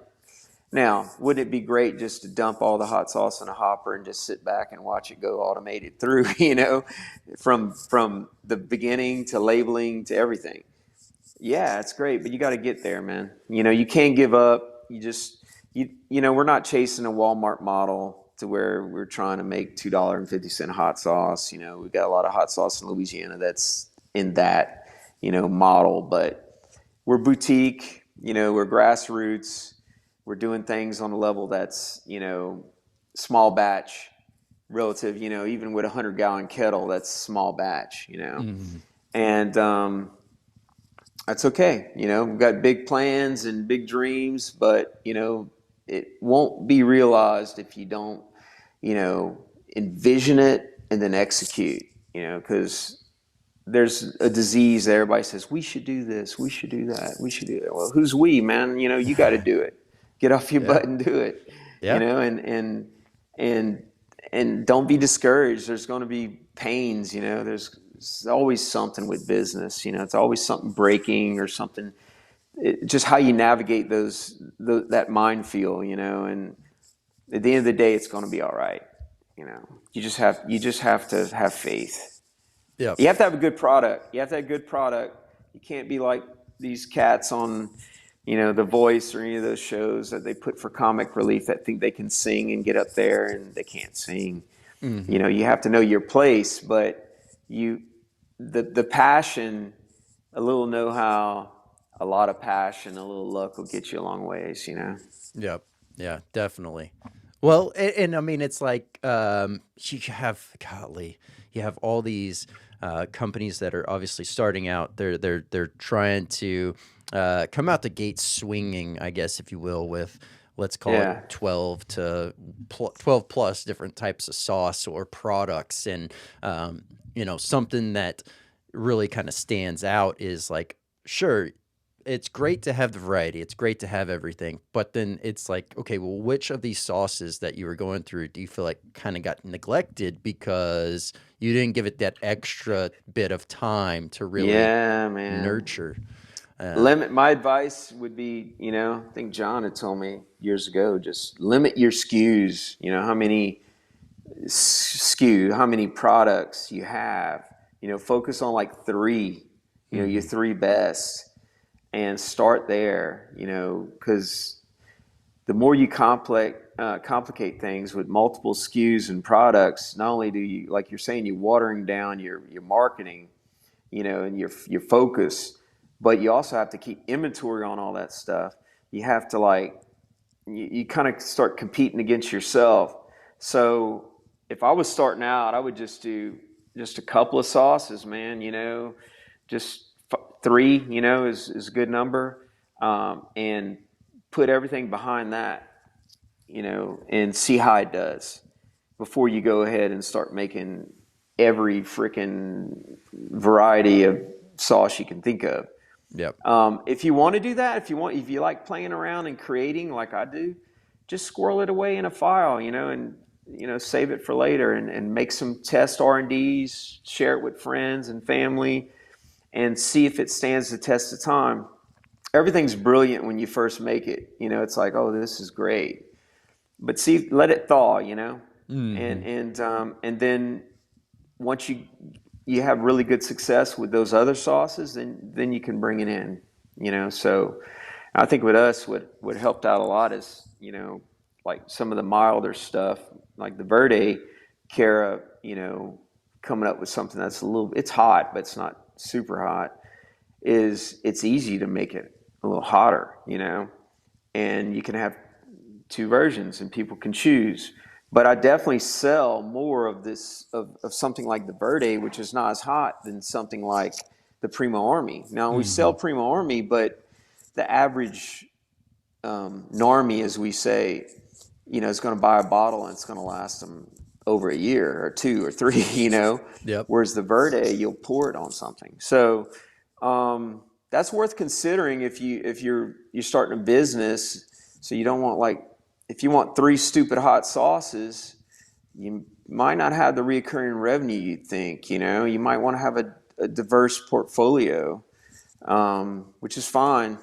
Now, wouldn't it be great just to dump all the hot sauce in a hopper and just sit back and watch it go automated through, from the beginning to labeling to everything? Yeah, it's great, but you got to get there, man. You can't give up. We're not chasing a Walmart model to where we're trying to make $2.50 hot sauce. We've got a lot of hot sauce in Louisiana that's in that, model, but we're boutique, we're grassroots. We're doing things on a level that's, small batch relative, even with a 100-gallon kettle, that's small batch, and that's okay. We've got big plans and big dreams, but, it won't be realized if you don't, envision it and then execute, because there's a disease that everybody says, we should do this, we should do that, we should do that. Well, who's we, man? You got to do it. Get off your butt and do it. Yeah. And don't be discouraged. There's going to be pains. There's always something with business. It's always something breaking or something. Just how you navigate that minefield. And at the end of the day, it's going to be all right. You just have to have faith. Yeah. You have to have a good product. You can't be like these cats on, The Voice or any of those shows that they put for comic relief that think they can sing and get up there and they can't sing. You have to know your place, but the passion, a little know-how, a lot of passion, a little luck will get you a long ways, Yep. Yeah, definitely. Well, and I mean, it's like you have all these companies that are obviously starting out. They're trying to come out the gate swinging, I guess, if you will, with let's call it 12 plus different types of sauce or products, and something that really kind of stands out is like, sure, it's great to have the variety. It's great to have everything. But then it's like, okay, well, which of these sauces that you were going through do you feel like kind of got neglected because you didn't give it that extra bit of time to really Yeah, man. nurture? Limit. My advice would be, I think John had told me years ago, just limit your SKUs. How many how many products you have. Focus on like three. Your Mm-hmm. three best, and start there. Because the more you complicate things with multiple SKUs and products, not only do you, like you're saying, you're watering down your marketing, and your focus, but you also have to keep inventory on all that stuff. You have to you kind of start competing against yourself. So if I was starting out, I would just do just a couple of sauces, man. Just three, is a good number, and put everything behind that, and see how it does before you go ahead and start making every freaking variety of sauce you can think of. Yep. If you want to do that, if you like playing around and creating like I do, just squirrel it away in a file, and save it for later, and make some test R&Ds, share it with friends and family, and see if it stands the test of time. Everything's brilliant when you first make it. It's like, oh, this is great, but see, let it thaw, Mm-hmm. and then once you have really good success with those other sauces, then you can bring it in, So I think with us, what helped out a lot is, like some of the milder stuff, like the Verde Cara, coming up with something that's it's hot, but it's not super hot. It's easy to make it a little hotter, and you can have two versions and people can choose. But I definitely sell more of this of something like the Verde, which is not as hot, than something like the Primo Army. Now we Mm-hmm. sell Primo Army, but the average normie, as we say, is going to buy a bottle and it's going to last them over a year or two or three, Yep. Whereas the Verde, you'll pour it on something. So that's worth considering if you're starting a business. So you don't want if you want three stupid hot sauces, you might not have the recurring revenue you'd think. You might want to have a diverse portfolio, which is fine.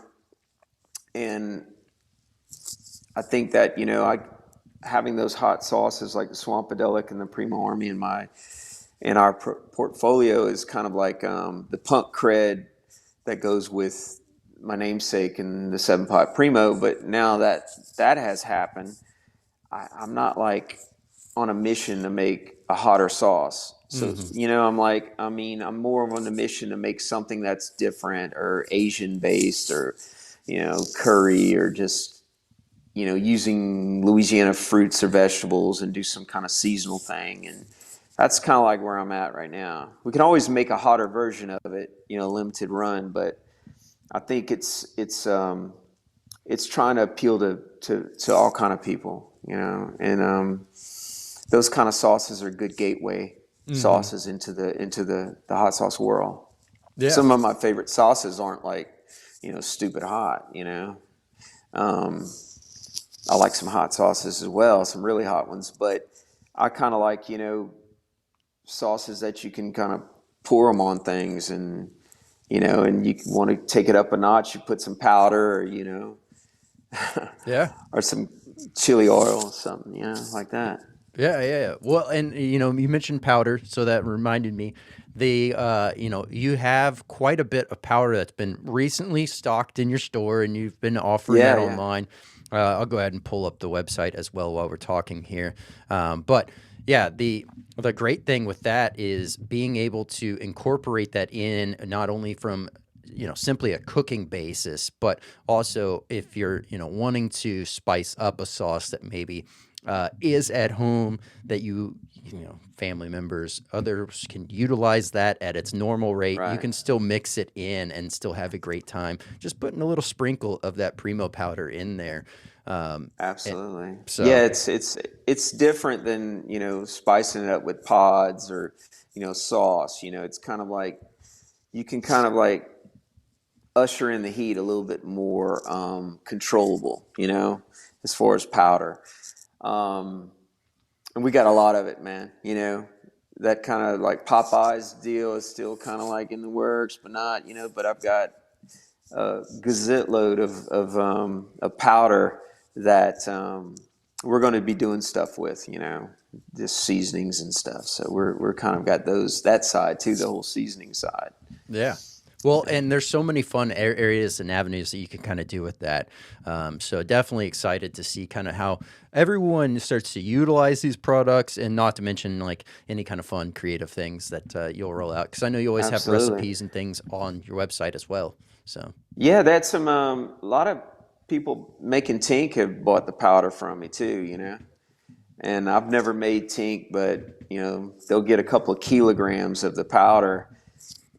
And I think that having those hot sauces like the Swampadelic and the Primo Army in our portfolio is kind of like the punk cred that goes with my namesake and the 7-Pot Primo. But now that has happened, I'm not like on a mission to make a hotter sauce. So, Mm-hmm. I'm more on a mission to make something that's different or Asian based or, curry, or just, using Louisiana fruits or vegetables and do some kind of seasonal thing. And that's kind of like where I'm at right now. We can always make a hotter version of it, limited run, but I think it's trying to appeal to all kind of people, and those kind of sauces are good gateway Mm-hmm. sauces into the hot sauce world. Yeah. Some of my favorite sauces aren't like, stupid hot, Um, I like some hot sauces as well, some really hot ones, but I kind of like, sauces that you can kind of pour them on things, and and you want to take it up a notch, you put some powder, or Yeah. or some chili oil or something, like that. Yeah, yeah, yeah. Well, and you mentioned powder, so that reminded me. You have quite a bit of powder that's been recently stocked in your store, and you've been offering that Yeah, yeah. online. I'll go ahead and pull up the website as well while we're talking here. But yeah, the great thing with that is being able to incorporate that in, not only from simply a cooking basis, but also if you're wanting to spice up a sauce that maybe is at home, that family members, others can utilize that at its normal rate. You Right. can still mix it in and still have a great time. Just putting a little sprinkle of that Primo powder in there. And Absolutely. so, Yeah, it's different than, spicing it up with pods or, sauce. It's kind of like you can kind of like usher in the heat a little bit more controllable, as far as powder. Um, and we got a lot of it, man. That kind of like Popeyes deal is still kind of like in the works, but not, but I've got a gazette load of powder that we're going to be doing stuff with, just seasonings and stuff. So we're kind of got that side too, the whole seasoning side. Yeah. Well, and there's so many fun areas and avenues that you can kind of do with that. So definitely excited to see kind of how everyone starts to utilize these products, and not to mention like any kind of fun, creative things that you'll roll out. Because I know you always have Absolutely. recipes and things on your website as well. So Yeah, that's a lot of people making tink have bought the powder from me too. And I've never made tink, but they'll get a couple of kilograms of the powder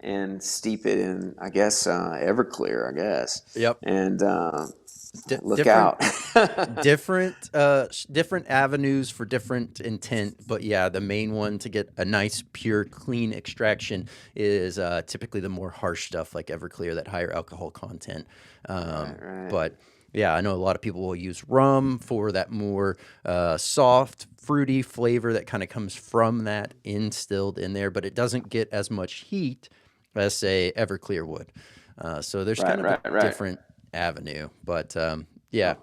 and steep it in, I guess, Everclear, I guess. yep. And look Different out. different avenues for different intent, but yeah, the main one to get a nice pure clean extraction is typically the more harsh stuff like Everclear, that higher alcohol content. Right. But yeah, I know a lot of people will use rum for that more soft, fruity flavor that kind of comes from that instilled in there, but it doesn't get as much heat as say Everclear would. So there's kind of a Right. different avenue, but yeah.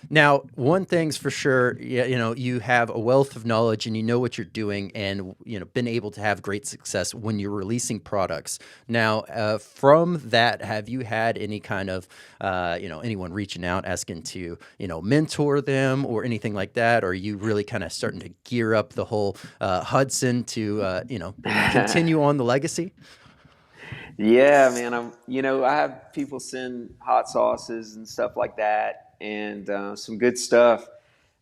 Now, one thing's for sure, you have a wealth of knowledge and you know what you're doing, and been able to have great success when you're releasing products. Now, from that, have you had any kind of anyone reaching out asking to mentor them or anything like that? Or are you really kind of starting to gear up the whole Hudson to continue on the legacy? Yeah, man. I have people send hot sauces and stuff like that, and some good stuff,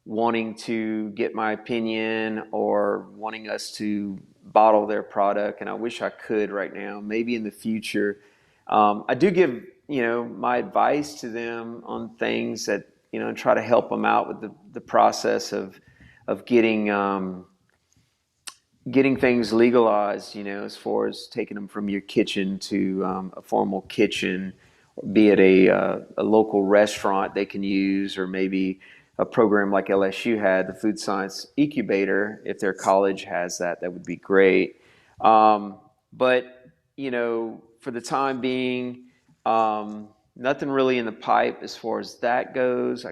wanting to get my opinion or wanting us to bottle their product. And I wish I could right now. Maybe in the future, I do give my advice to them on things that and try to help them out with the process of getting things legalized, as far as taking them from your kitchen to a formal kitchen, be it a local restaurant they can use, or maybe a program like LSU had, the Food Science Incubator. If their college has that, that would be great. But, for the time being, nothing really in the pipe as far as that goes.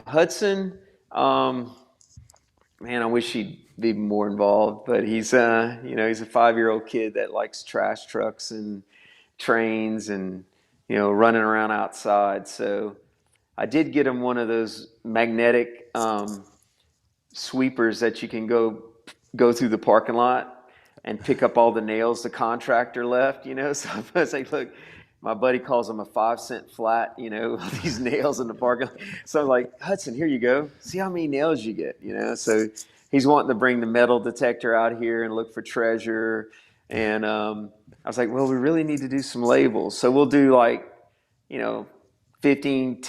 Hudson, man, I wish he'd be more involved, but he's he's a 5-year-old kid that likes trash trucks and trains and running around outside. So I did get him one of those magnetic sweepers that you can go through the parking lot and pick up all the nails the contractor left. So I was like, look. My buddy calls them a 5-cent flat, these nails in the parking lot. So I'm like, Hudson, here you go. See how many nails you get, So he's wanting to bring the metal detector out here and look for treasure. And I was like, well, we really need to do some labels. So we'll do like, 15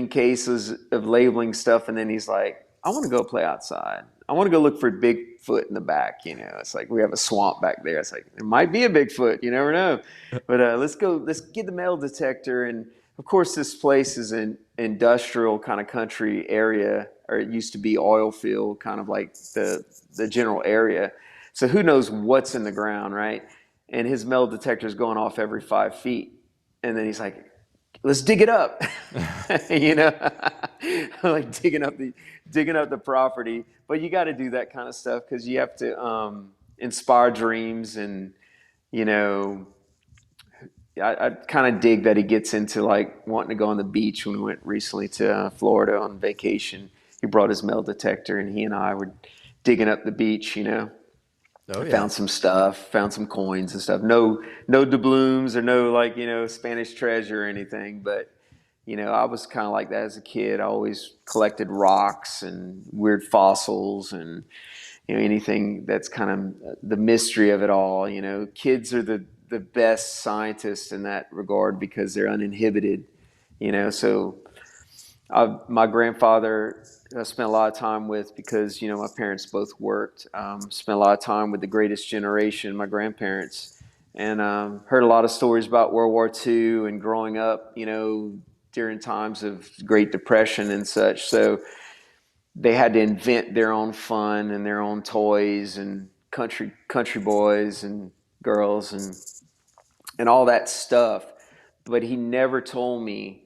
cases of labeling stuff. And then he's like, I want to go play outside. I want to go look for Bigfoot in the back. It's like we have a swamp back there. It's like, it might be a Bigfoot. You never know. But let's get the metal detector. And of course, this place is an industrial kind of country area, or it used to be oil field, kind of like the general area. So who knows what's in the ground, right? And his metal detector is going off every 5 feet. And then he's like, let's dig it up. Like digging up the property. But you got to do that kind of stuff because you have to inspire dreams. And I kind of dig that he gets into like wanting to go on the beach. When we went recently to Florida on vacation, he brought his metal detector and he and I were digging up the beach. Oh yeah. Found some stuff, found some coins and stuff. No doubloons or no like, Spanish treasure or anything. But, I was kind of like that as a kid. I always collected rocks and weird fossils and, anything that's kind of the mystery of it all. Kids are the best scientists in that regard because they're uninhibited, So my grandfather I spent a lot of time with because, my parents both worked. Spent a lot of time with the greatest generation, my grandparents. and heard a lot of stories about World War II and growing up, during times of Great Depression and such. So they had to invent their own fun and their own toys and country boys and girls and all that stuff. But he never told me,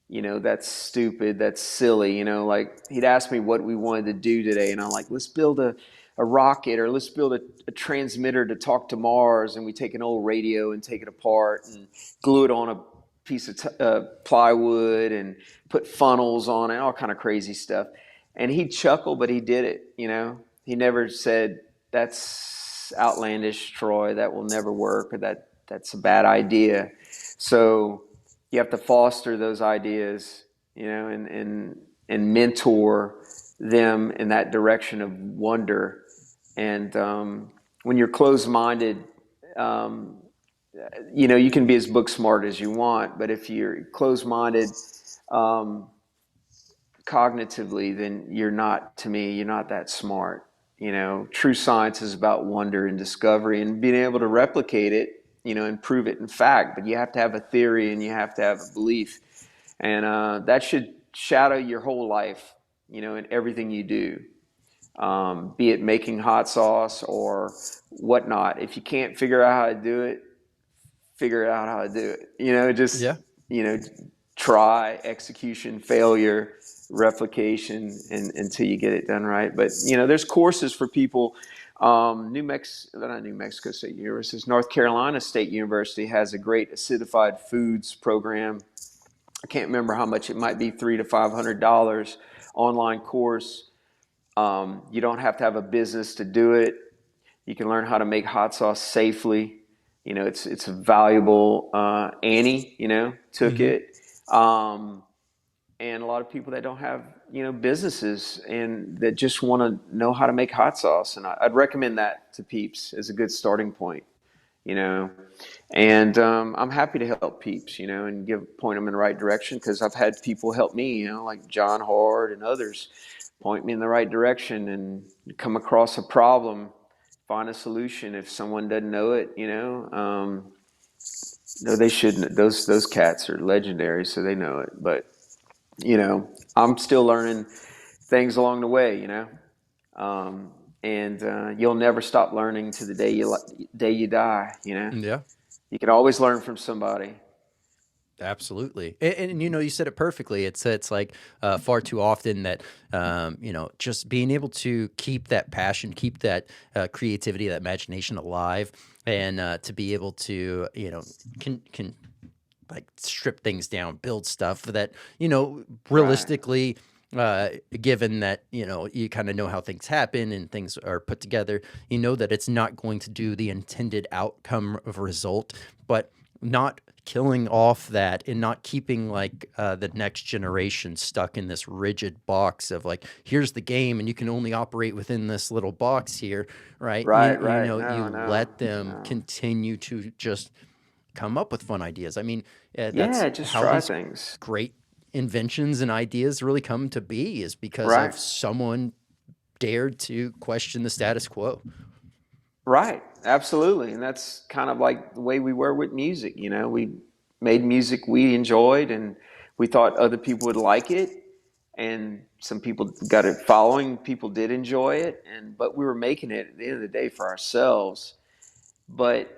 that's stupid, that's silly. Like he'd ask me what we wanted to do today, and I'm like, let's build a rocket, or let's build a transmitter to talk to Mars. And we take an old radio and take it apart and glue it on a piece of plywood and put funnels on it, all kind of crazy stuff. And he'd chuckle, but he did it. He never said, that's outlandish, Troy, that will never work, or that's a bad idea. So you have to foster those ideas, and mentor them in that direction of wonder. And when you're closed-minded, you can be as book smart as you want, but if you're closed-minded cognitively, then you're not that smart. True science is about wonder and discovery and being able to replicate it, and prove it in fact. But you have to have a theory and you have to have a belief, and that should shadow your whole life, in everything you do. Be it making hot sauce or whatnot. If you can't figure out how to do it, figure out how to do it. Just Yeah. try, execution, failure, replication, and until you get it done right. But there's courses for people. Not New Mexico State University, North Carolina State University has a great acidified foods program. I can't remember how much it might be, $300 to $500 online course. You don't have to have a business to do it. You can learn how to make hot sauce safely. It's valuable. Annie, took it. And a lot of people that don't have, businesses and that just want to know how to make hot sauce. And I'd recommend that to peeps as a good starting point, And I'm happy to help peeps, and point them in the right direction, because I've had people help me, like John Hard and others, point me in the right direction and come across a problem, find a solution. If someone doesn't know it, no, they shouldn't. Those cats are legendary, so they know it. But I'm still learning things along the way. And you'll never stop learning to the day you die. Yeah. You can always learn from somebody. Absolutely. And you said it perfectly. It's like far too often that, just being able to keep that passion, keep that creativity, that imagination alive, and to be able to, can like strip things down, build stuff that, realistically, given that, you kind of know how things happen and things are put together, that it's not going to do the intended outcome of result, but not killing off that and not keeping like the next generation stuck in this rigid box of like, here's the game and you can only operate within this little box here, right? Right. You let them continue to just come up with fun ideas. I mean, that's Yeah, just how try these things. great inventions and ideas really come to be, is because Right. of someone dared to question the status quo. Right, absolutely. And that's kind of like the way we were with music. We made music we enjoyed, and we thought other people would like it. And some people got it following, people did enjoy it. But we were making it at the end of the day for ourselves. But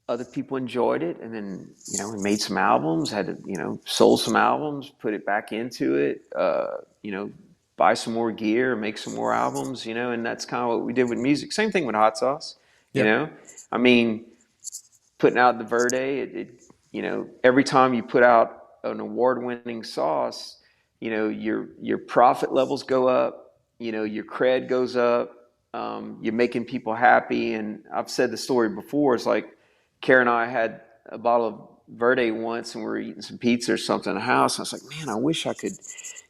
other people enjoyed it. And then, we made some albums, had to, sold some albums, put it back into it, buy some more gear, make some more albums, and that's kind of what we did with music. Same thing with hot sauce. Yep. I mean, putting out the Verde, every time you put out an award-winning sauce, your profit levels go up, your cred goes up, you're making people happy. And I've said the story before. It's like Kara and I had a bottle of Verde once, and we were eating some pizza or something in the house. And I was like, man, I wish I could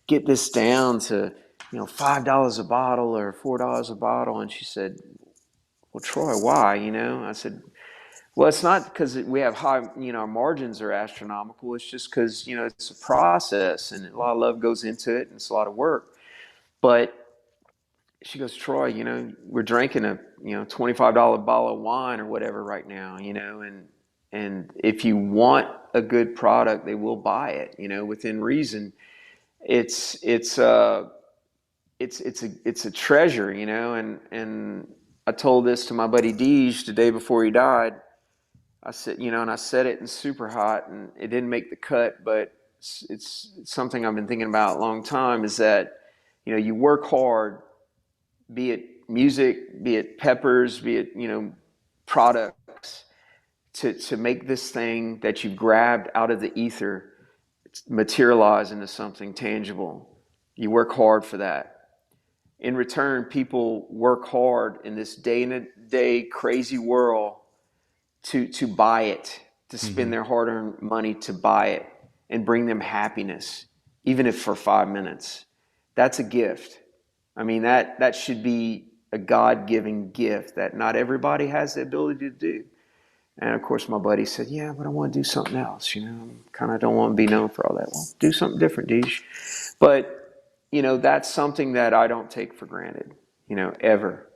get this down to, $5 a bottle or $4 a bottle. And she said, well, Troy, why? I said, well, it's not because we have high, our margins are astronomical. It's just because, it's a process and a lot of love goes into it and it's a lot of work. But she goes, Troy, we're drinking a, $25 bottle of wine or whatever right now, and And if you want a good product, they will buy it, within reason. It's it's uh it's a treasure, and I told this to my buddy Deej the day before he died. I said, and I said it in Superhot, and it didn't make the cut, but it's something I've been thinking about a long time, is that, you work hard, be it music, be it peppers, be it, products, to make this thing that you grabbed out of the ether materialize into something tangible. You work hard for that. In return, people work hard in this day and a day crazy world to buy it, to spend their hard-earned money to buy it and bring them happiness, even if for 5 minutes. That's a gift. I mean, that should be a God-given gift that not everybody has the ability to do. And of course, my buddy said, "Yeah, but I want to do something else. Kind of don't want to be known for all that." Well, do something different, Deej. But that's something that I don't take for granted, ever.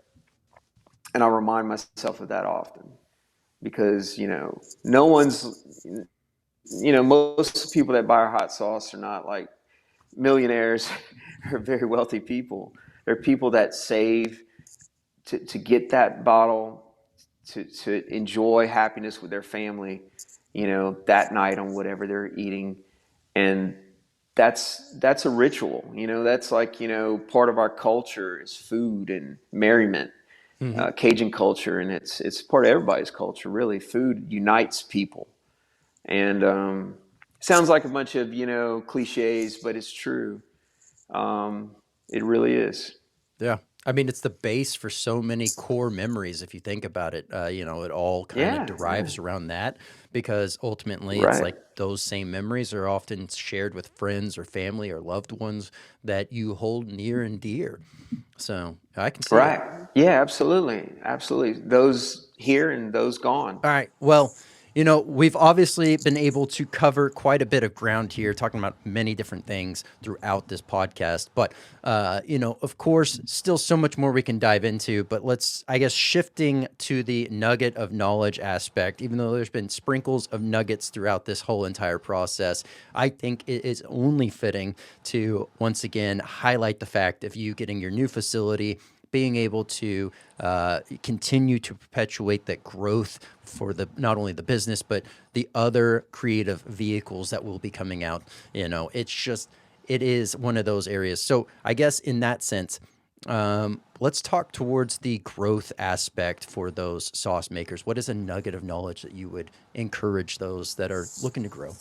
And I remind myself of that often, because no one's, most people that buy our hot sauce are not like millionaires or very wealthy people. They're people that save to get that bottle, to enjoy happiness with their family, that night on whatever they're eating. And that's a ritual. That's like, part of our culture is food and merriment. Cajun culture, and it's part of everybody's culture, really. Food unites people. And sounds like a bunch of, cliches, but it's true. It really is. Yeah. I mean, it's the base for so many core memories. If you think about it, it all kind of Yeah, yeah. derives around that, because ultimately it's Right. like those same memories are often shared with friends or family or loved ones that you hold near and dear. So I can see it. Right. Yeah, absolutely. Absolutely. Those here and those gone. All right. Well, we've obviously been able to cover quite a bit of ground here, talking about many different things throughout this podcast. But, of course, still so much more we can dive into. But let's, I guess, shifting to the nugget of knowledge aspect, even though there's been sprinkles of nuggets throughout this whole entire process, I think it is only fitting to once again highlight the fact of you getting your new facility, being able to continue to perpetuate that growth for the not only the business but the other creative vehicles that will be coming out. It is one of those areas. So I guess in that sense, let's talk towards the growth aspect for those sauce makers. What is a nugget of knowledge that you would encourage those that are looking to grow?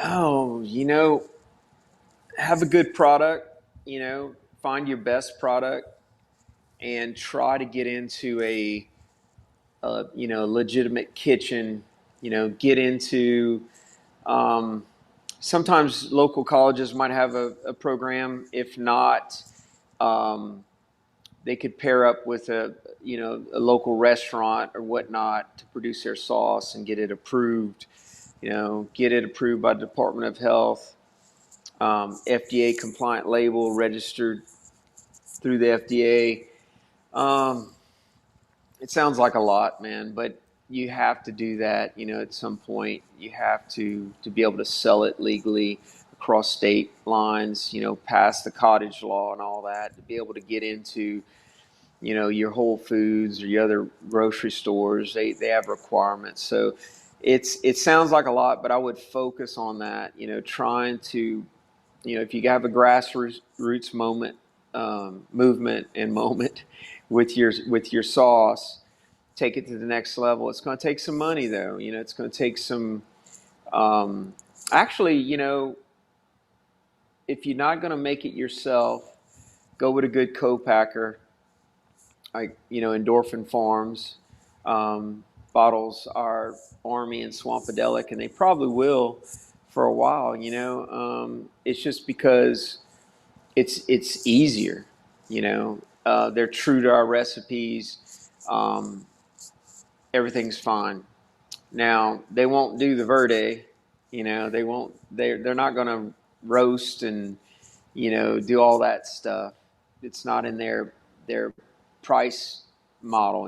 Oh, have a good product, find your best product, and try to get into a legitimate kitchen, get into, sometimes local colleges might have a program. If not, um, they could pair up with a local restaurant or whatnot to produce their sauce and get it approved. Get it approved by the Department of Health, FDA compliant label, registered through the FDA. Um, it sounds like a lot, man, but you have to do that. At some point, you have to be able to sell it legally across state lines. Pass the cottage law and all that, to be able to get into your Whole Foods or your other grocery stores. They have requirements. So it sounds like a lot, but I would focus on that. Trying to, if you have a grassroots movement and moment with your sauce, take it to the next level. It's going to take some money, though. It's going to take some. Actually, if you're not going to make it yourself, go with a good co-packer, like Endorphin Farms. Bottles are Army and Swampadelic, and they probably will for a while. It's just because it's easier. They're true to our recipes. Everything's fine. Now they won't do the verde. They won't. They're not going to roast and do all that stuff. It's not in their price model.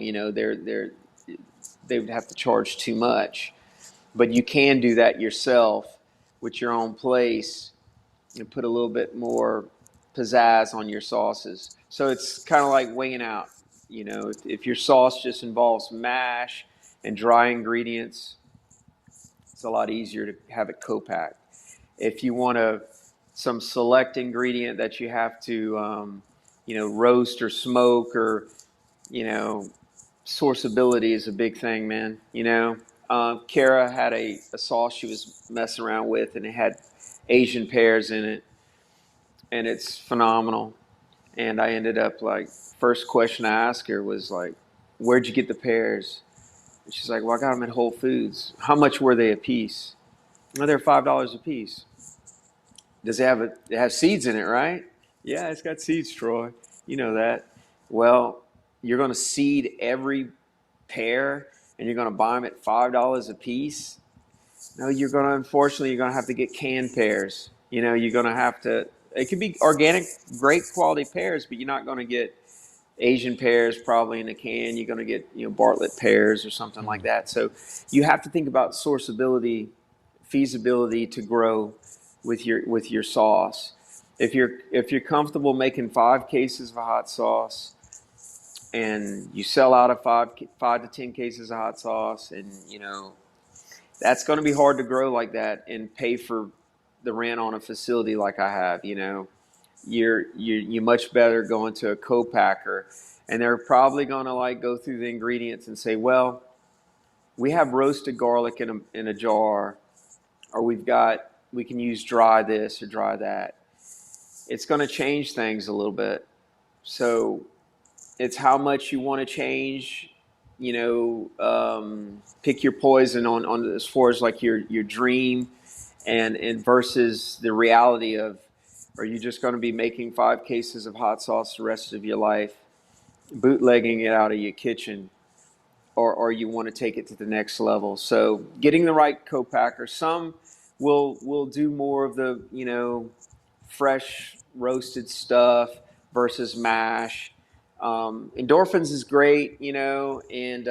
They would have to charge too much. But you can do that yourself with your own place and put a little bit more pizzazz on your sauces. So it's kind of like weighing out. You know, if your sauce just involves mash and dry ingredients, it's a lot easier to have it co-packed. If you want some select ingredient that you have to, roast or smoke, or, sourceability is a big thing, man. Kara had a sauce she was messing around with, and it had Asian pears in it, and it's phenomenal. And I ended up, like, first question I asked her was like, "Where'd you get the pears?" And she's like, "Well, I got them at Whole Foods." "How much were they a piece?" "Well, they're $5 a piece." "Does it have seeds in it, right?" "Yeah, it's got seeds, Troy. You know that." "Well, you're going to seed every pear, and you're going to buy them at $5 a piece?" "No, unfortunately, you're going to have to get canned pears. You're going to have to, it could be organic, great quality pears, but you're not going to get Asian pears probably in a can. You're going to get, Bartlett pears or something like that." So you have to think about sourceability, feasibility to grow with your sauce. If you're comfortable making 5 cases of a hot sauce, and you sell out of 5 to 10 cases of hot sauce, and that's going to be hard to grow like that and pay for the rent on a facility like I have. You're much better going to a co-packer, and they're probably going to, like, go through the ingredients and say, "Well, we have roasted garlic in a jar, or we can use dry this or dry that." It's going to change things a little bit. So it's how much you want to change. Pick your poison on as far as, like, your dream and versus the reality of, are you just going to be making 5 cases of hot sauce the rest of your life, bootlegging it out of your kitchen, or you want to take it to the next level? So getting the right co-packer. Some will do more of the, fresh roasted stuff versus mash. Endorphins is great, and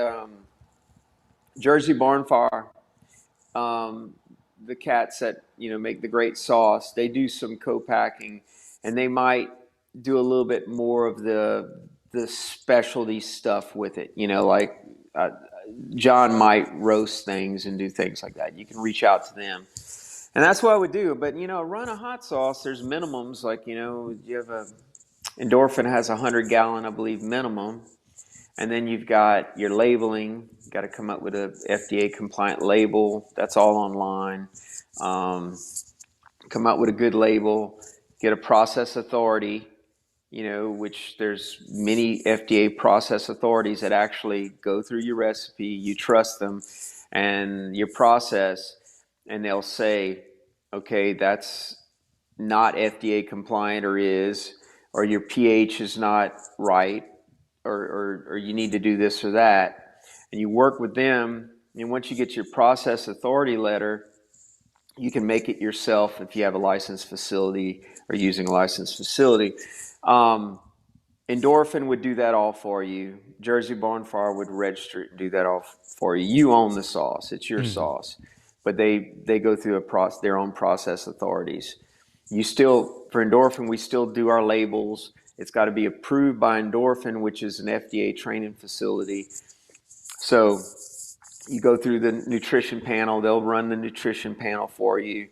Jersey Barn Fire, the cats that make the great sauce, they do some co-packing, and they might do a little bit more of the specialty stuff with it. Like, John might roast things and do things like that. You can reach out to them, and that's what I would do. But run a hot sauce, there's minimums. Like, you have Endorphin has 100-gallon, I believe, minimum. And then you've got your labeling. You've got to come up with a FDA compliant label. That's all online. Come up with a good label. Get a process authority, which there's many FDA process authorities that actually go through your recipe. You trust them and your process, and they'll say, okay, that's not FDA compliant, or your pH is not right, or you need to do this or that. And you work with them, and once you get your process authority letter, you can make it yourself if you have a licensed facility or using a licensed facility. Endorphin would do that all for you. Jersey Barn Fire would register it and do that all for you. You own the sauce. It's your sauce. But they go through their own process authorities. For Endorphin, we still do our labels. It's got to be approved by Endorphin, which is an FDA training facility. So you go through the nutrition panel. They'll run the nutrition panel for you.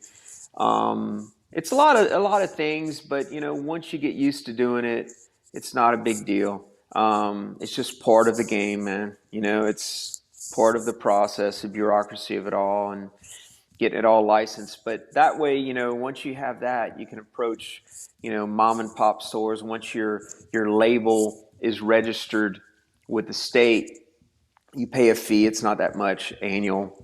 It's a lot of things, but once you get used to doing it, it's not a big deal. It's just part of the game, man. It's part of the process, the bureaucracy of it all, and getting it all licensed. But that way, once you have that, you can approach, mom and pop stores. Once your label is registered with the state, you pay a fee. It's not that much annual,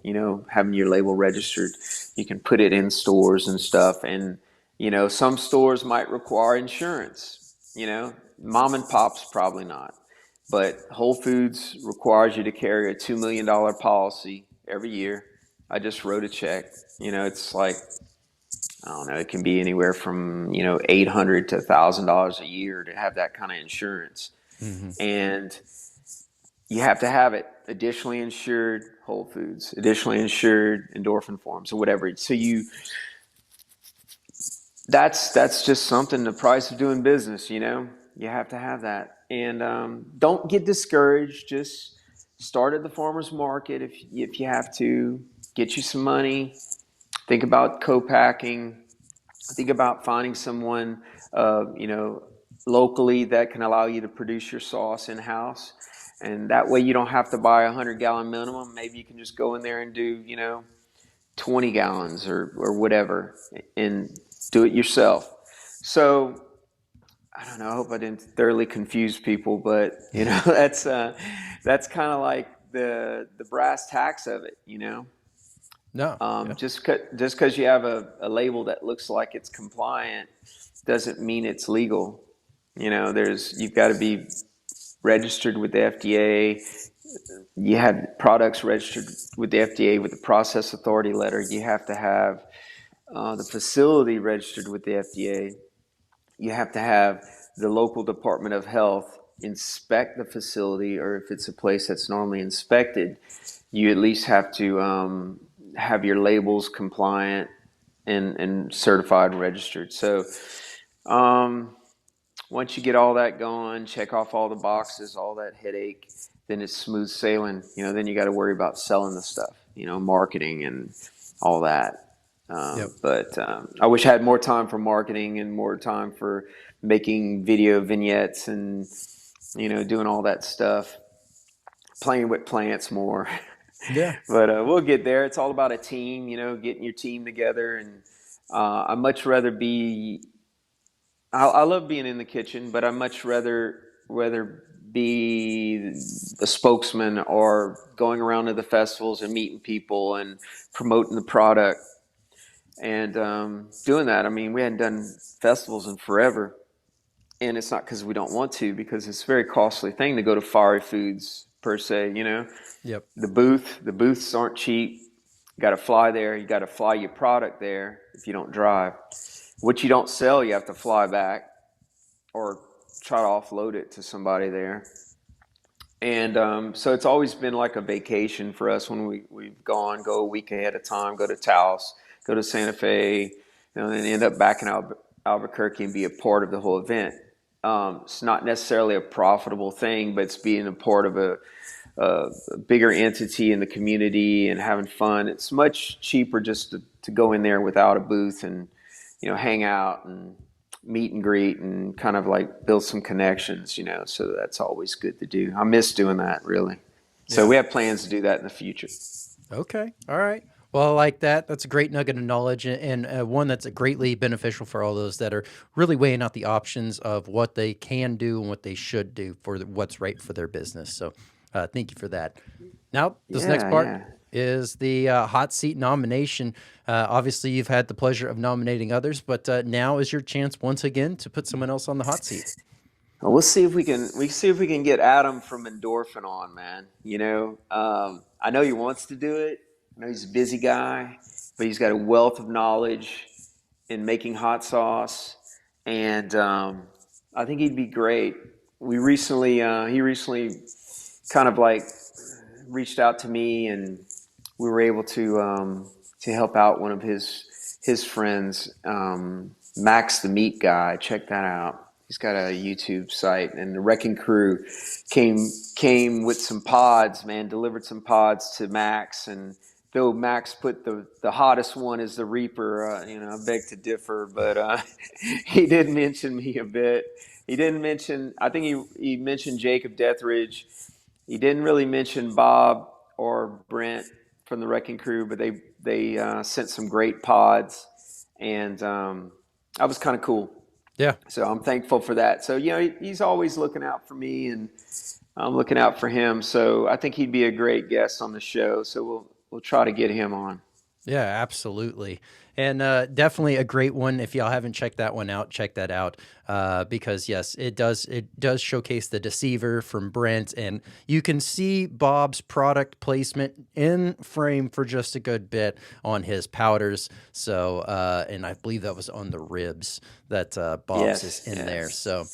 having your label registered. You can put it in stores and stuff. And, some stores might require insurance, mom and pops probably not. But Whole Foods requires you to carry a $2 million policy every year. I just wrote a check. It's like, I don't know, it can be anywhere from, $800 to $1,000 a year to have that kind of insurance. And you have to have it additionally insured, Whole Foods, additionally insured, endorphin forms, or whatever. So that's just something, the price of doing business, you know. You have to have that. And don't get discouraged. Just start at the farmer's market if you have to. Get you some money. Think about co-packing. Think about finding someone, you know, locally that can allow you to produce your sauce in-house. And that way you don't have to buy a 100-gallon minimum. Maybe you can just go in there and do, you know, 20 gallons or whatever, and do it yourself. So I don't know. I hope I didn't thoroughly confuse people, but you know, that's kind of like the brass tacks of it. You know, No. Yeah. just because you have a label that looks like it's compliant doesn't mean it's legal. You know, you've got to be registered with the FDA. You had products registered with the FDA with the process authority letter. You have to have the facility registered with the FDA. You have to have the local Department of Health inspect the facility, or if it's a place that's normally inspected, you at least have to have your labels compliant and certified and registered. So once you get all that going, check off all the boxes, all that headache, then it's smooth sailing. You know, then you got to worry about selling the stuff, you know, marketing and all that. Yep. But I wish I had more time for marketing and more time for making video vignettes and, you know, doing all that stuff, playing with plants more. Yeah. But we'll get there. It's all about a team, you know, getting your team together. And I'd much rather be, I love being in the kitchen, but I'd much rather be a spokesman or going around to the festivals and meeting people and promoting the product. And doing that, I mean, we hadn't done festivals in forever. And it's not because we don't want to, because it's a very costly thing to go to Fiery Foods, per se, you know. Yep. The booths aren't cheap. You got to fly there. You got to fly your product there if you don't drive. What you don't sell, you have to fly back or try to offload it to somebody there. And so it's always been like a vacation for us when we've go a week ahead of time, go to Taos, go to Santa Fe, you know, and end up back in Albuquerque and be a part of the whole event. It's not necessarily a profitable thing, but it's being a part of a bigger entity in the community and having fun. It's much cheaper just to go in there without a booth and, you know, hang out and meet and greet and kind of like build some connections, you know. So that's always good to do. I miss doing that, really. So Yeah. we have plans to do that in the future. Okay. All right. Well, I like that. That's a great nugget of knowledge, and one that's greatly beneficial for all those that are really weighing out the options of what they can do and what they should do for what's right for their business. So thank you for that. Now, this next part Yeah. is the hot seat nomination. Obviously, you've had the pleasure of nominating others, but now is your chance once again to put someone else on the hot seat. Well, we'll see if we can get Adam from Endorphin on, man. You know, I know he wants to do it. I know he's a busy guy, but he's got a wealth of knowledge in making hot sauce, and I think he'd be great. He recently kind of like reached out to me, and we were able to help out one of his friends, Max the Meat Guy. Check that out. He's got a YouTube site, and the Wrecking Crew came with some pods, man, delivered some pods to Max. And though Max put the hottest one is the Reaper, you know, I beg to differ, but he did mention me a bit. He didn't mention, I think he mentioned Jacob Deathridge. He didn't really mention Bob or Brent from the Wrecking Crew, but they sent some great pods, and that was kind of cool. Yeah. So I'm thankful for that. So, you know, he's always looking out for me, and I'm looking out for him. So I think he'd be a great guest on the show. So we'll try to get him on. Yeah, absolutely. And definitely a great one. If y'all haven't checked that one out, check that out. Because yes, it does showcase the Deceiver from Brent, and you can see Bob's product placement in frame for just a good bit on his powders. So and I believe that was on the ribs that Bob's is in there. So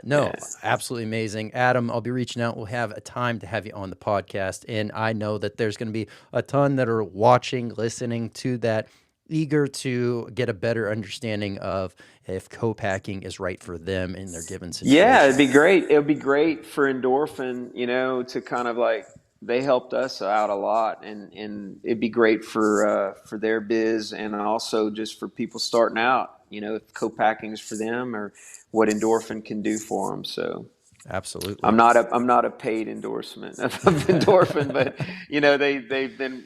No, Yeah. absolutely amazing. Adam, I'll be reaching out. We'll have a time to have you on the podcast. And I know that there's going to be a ton that are watching, listening to that, eager to get a better understanding of if co-packing is right for them in their given Yeah, situation. it'd be great. It would be great for Endorphin, to kind of like they helped us out a lot, and it'd be great for their biz and also just for people starting out. If co-packing is for them or what Endorphin can do for them. So Absolutely. I'm not a paid endorsement of Endorphin, but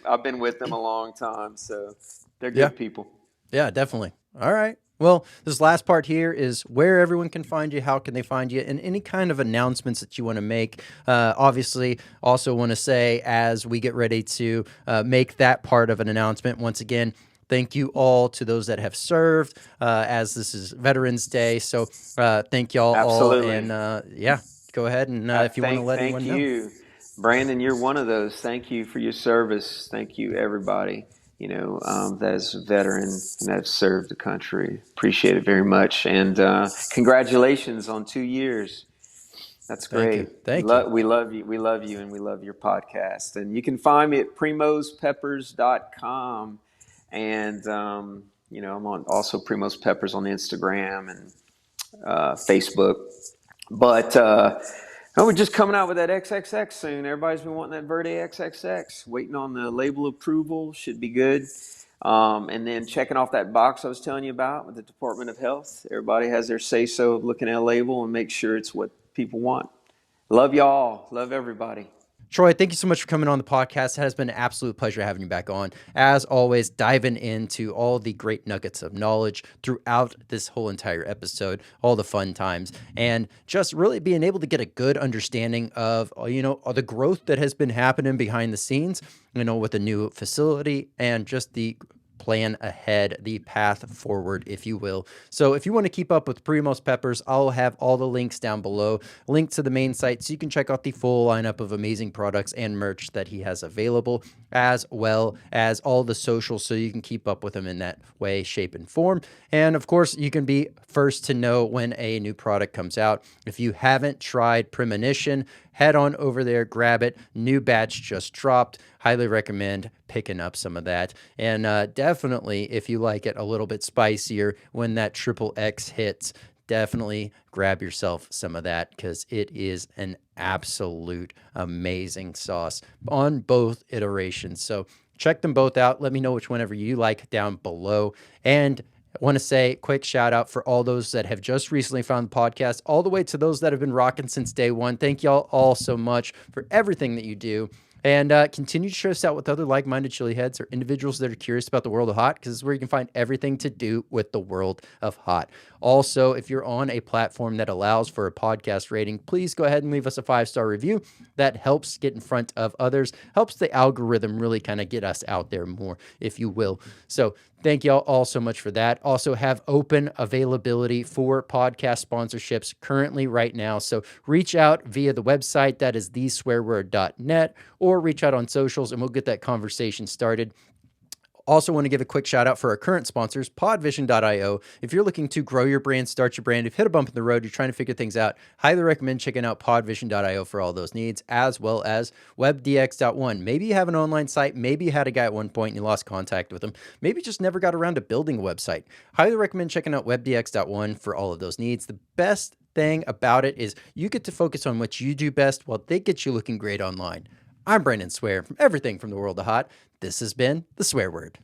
I've been with them a long time, so they're Yeah. good people. Yeah, definitely. All right. Well, this last part here is where everyone can find you, how can they find you, and any kind of announcements that you want to make. Obviously, also want to say as we get ready to make that part of an announcement, once again, thank you all to those that have served as this is Veterans Day. So thank y'all all. And Absolutely. yeah, go ahead and if you want to let Thank anyone know. you, Brandon. You're one of those. Thank you for your service. Thank you, everybody. That is a veteran and that has served the country. Appreciate it very much, and congratulations on 2 years. That's Thank you. great. Thank you. We love you. We love you, and we love your podcast. And you can find me at primospeppers.com, and I'm on also Primos Peppers on Instagram and Facebook. But we're just coming out with that XXX soon. Everybody's been wanting that Verde XXX. Waiting on the label approval. Should be good. And then checking off that box I was telling you about with the Department of Health. Everybody has their say-so of looking at a label and make sure it's what people want. Love y'all. Love everybody. Troy, thank you so much for coming on the podcast. It has been an absolute pleasure having you back on. As always, diving into all the great nuggets of knowledge throughout this whole entire episode, all the fun times, and just really being able to get a good understanding of, the growth that has been happening behind the scenes, with a new facility and just the plan ahead, the path forward, if you will. So if you want to keep up with Primo's Peppers, I'll have all the links down below, link to the main site so you can check out the full lineup of amazing products and merch that he has available, as well as all the socials so you can keep up with him in that way, shape, and form. And of course, you can be first to know when a new product comes out. If you haven't tried Premonition, head on over there, grab it. New batch just dropped. Highly recommend picking up some of that. And definitely, if you like it a little bit spicier, when that triple X hits, definitely grab yourself some of that because it is an absolute amazing sauce on both iterations. So check them both out. Let me know which whenever you like down below. And I want to say quick shout out for all those that have just recently found the podcast, all the way to those that have been rocking since day one. Thank y'all all so much for everything that you do. And continue to share us out with other like-minded chili heads or individuals that are curious about the world of hot, because this is where you can find everything to do with the world of hot. Also, if you're on a platform that allows for a podcast rating, please go ahead and leave us a 5-star review. That helps get in front of others, helps the algorithm really kind of get us out there more, if you will. So thank y'all all so much for that. Also have open availability for podcast sponsorships currently right now. So reach out via the website, that is theswearword.net, or reach out on socials and we'll get that conversation started. Also want to give a quick shout out for our current sponsors, podvision.io. If you're looking to grow your brand, start your brand, you've hit a bump in the road, you're trying to figure things out, highly recommend checking out podvision.io for all those needs, as well as webdx.one. Maybe you have an online site, maybe you had a guy at one point and you lost contact with him, maybe you just never got around to building a website. Highly recommend checking out webdx.one for all of those needs. The best thing about it is you get to focus on what you do best while they get you looking great online. I'm Brandon Swear from Everything from the World of Hot. This has been The Swear Word.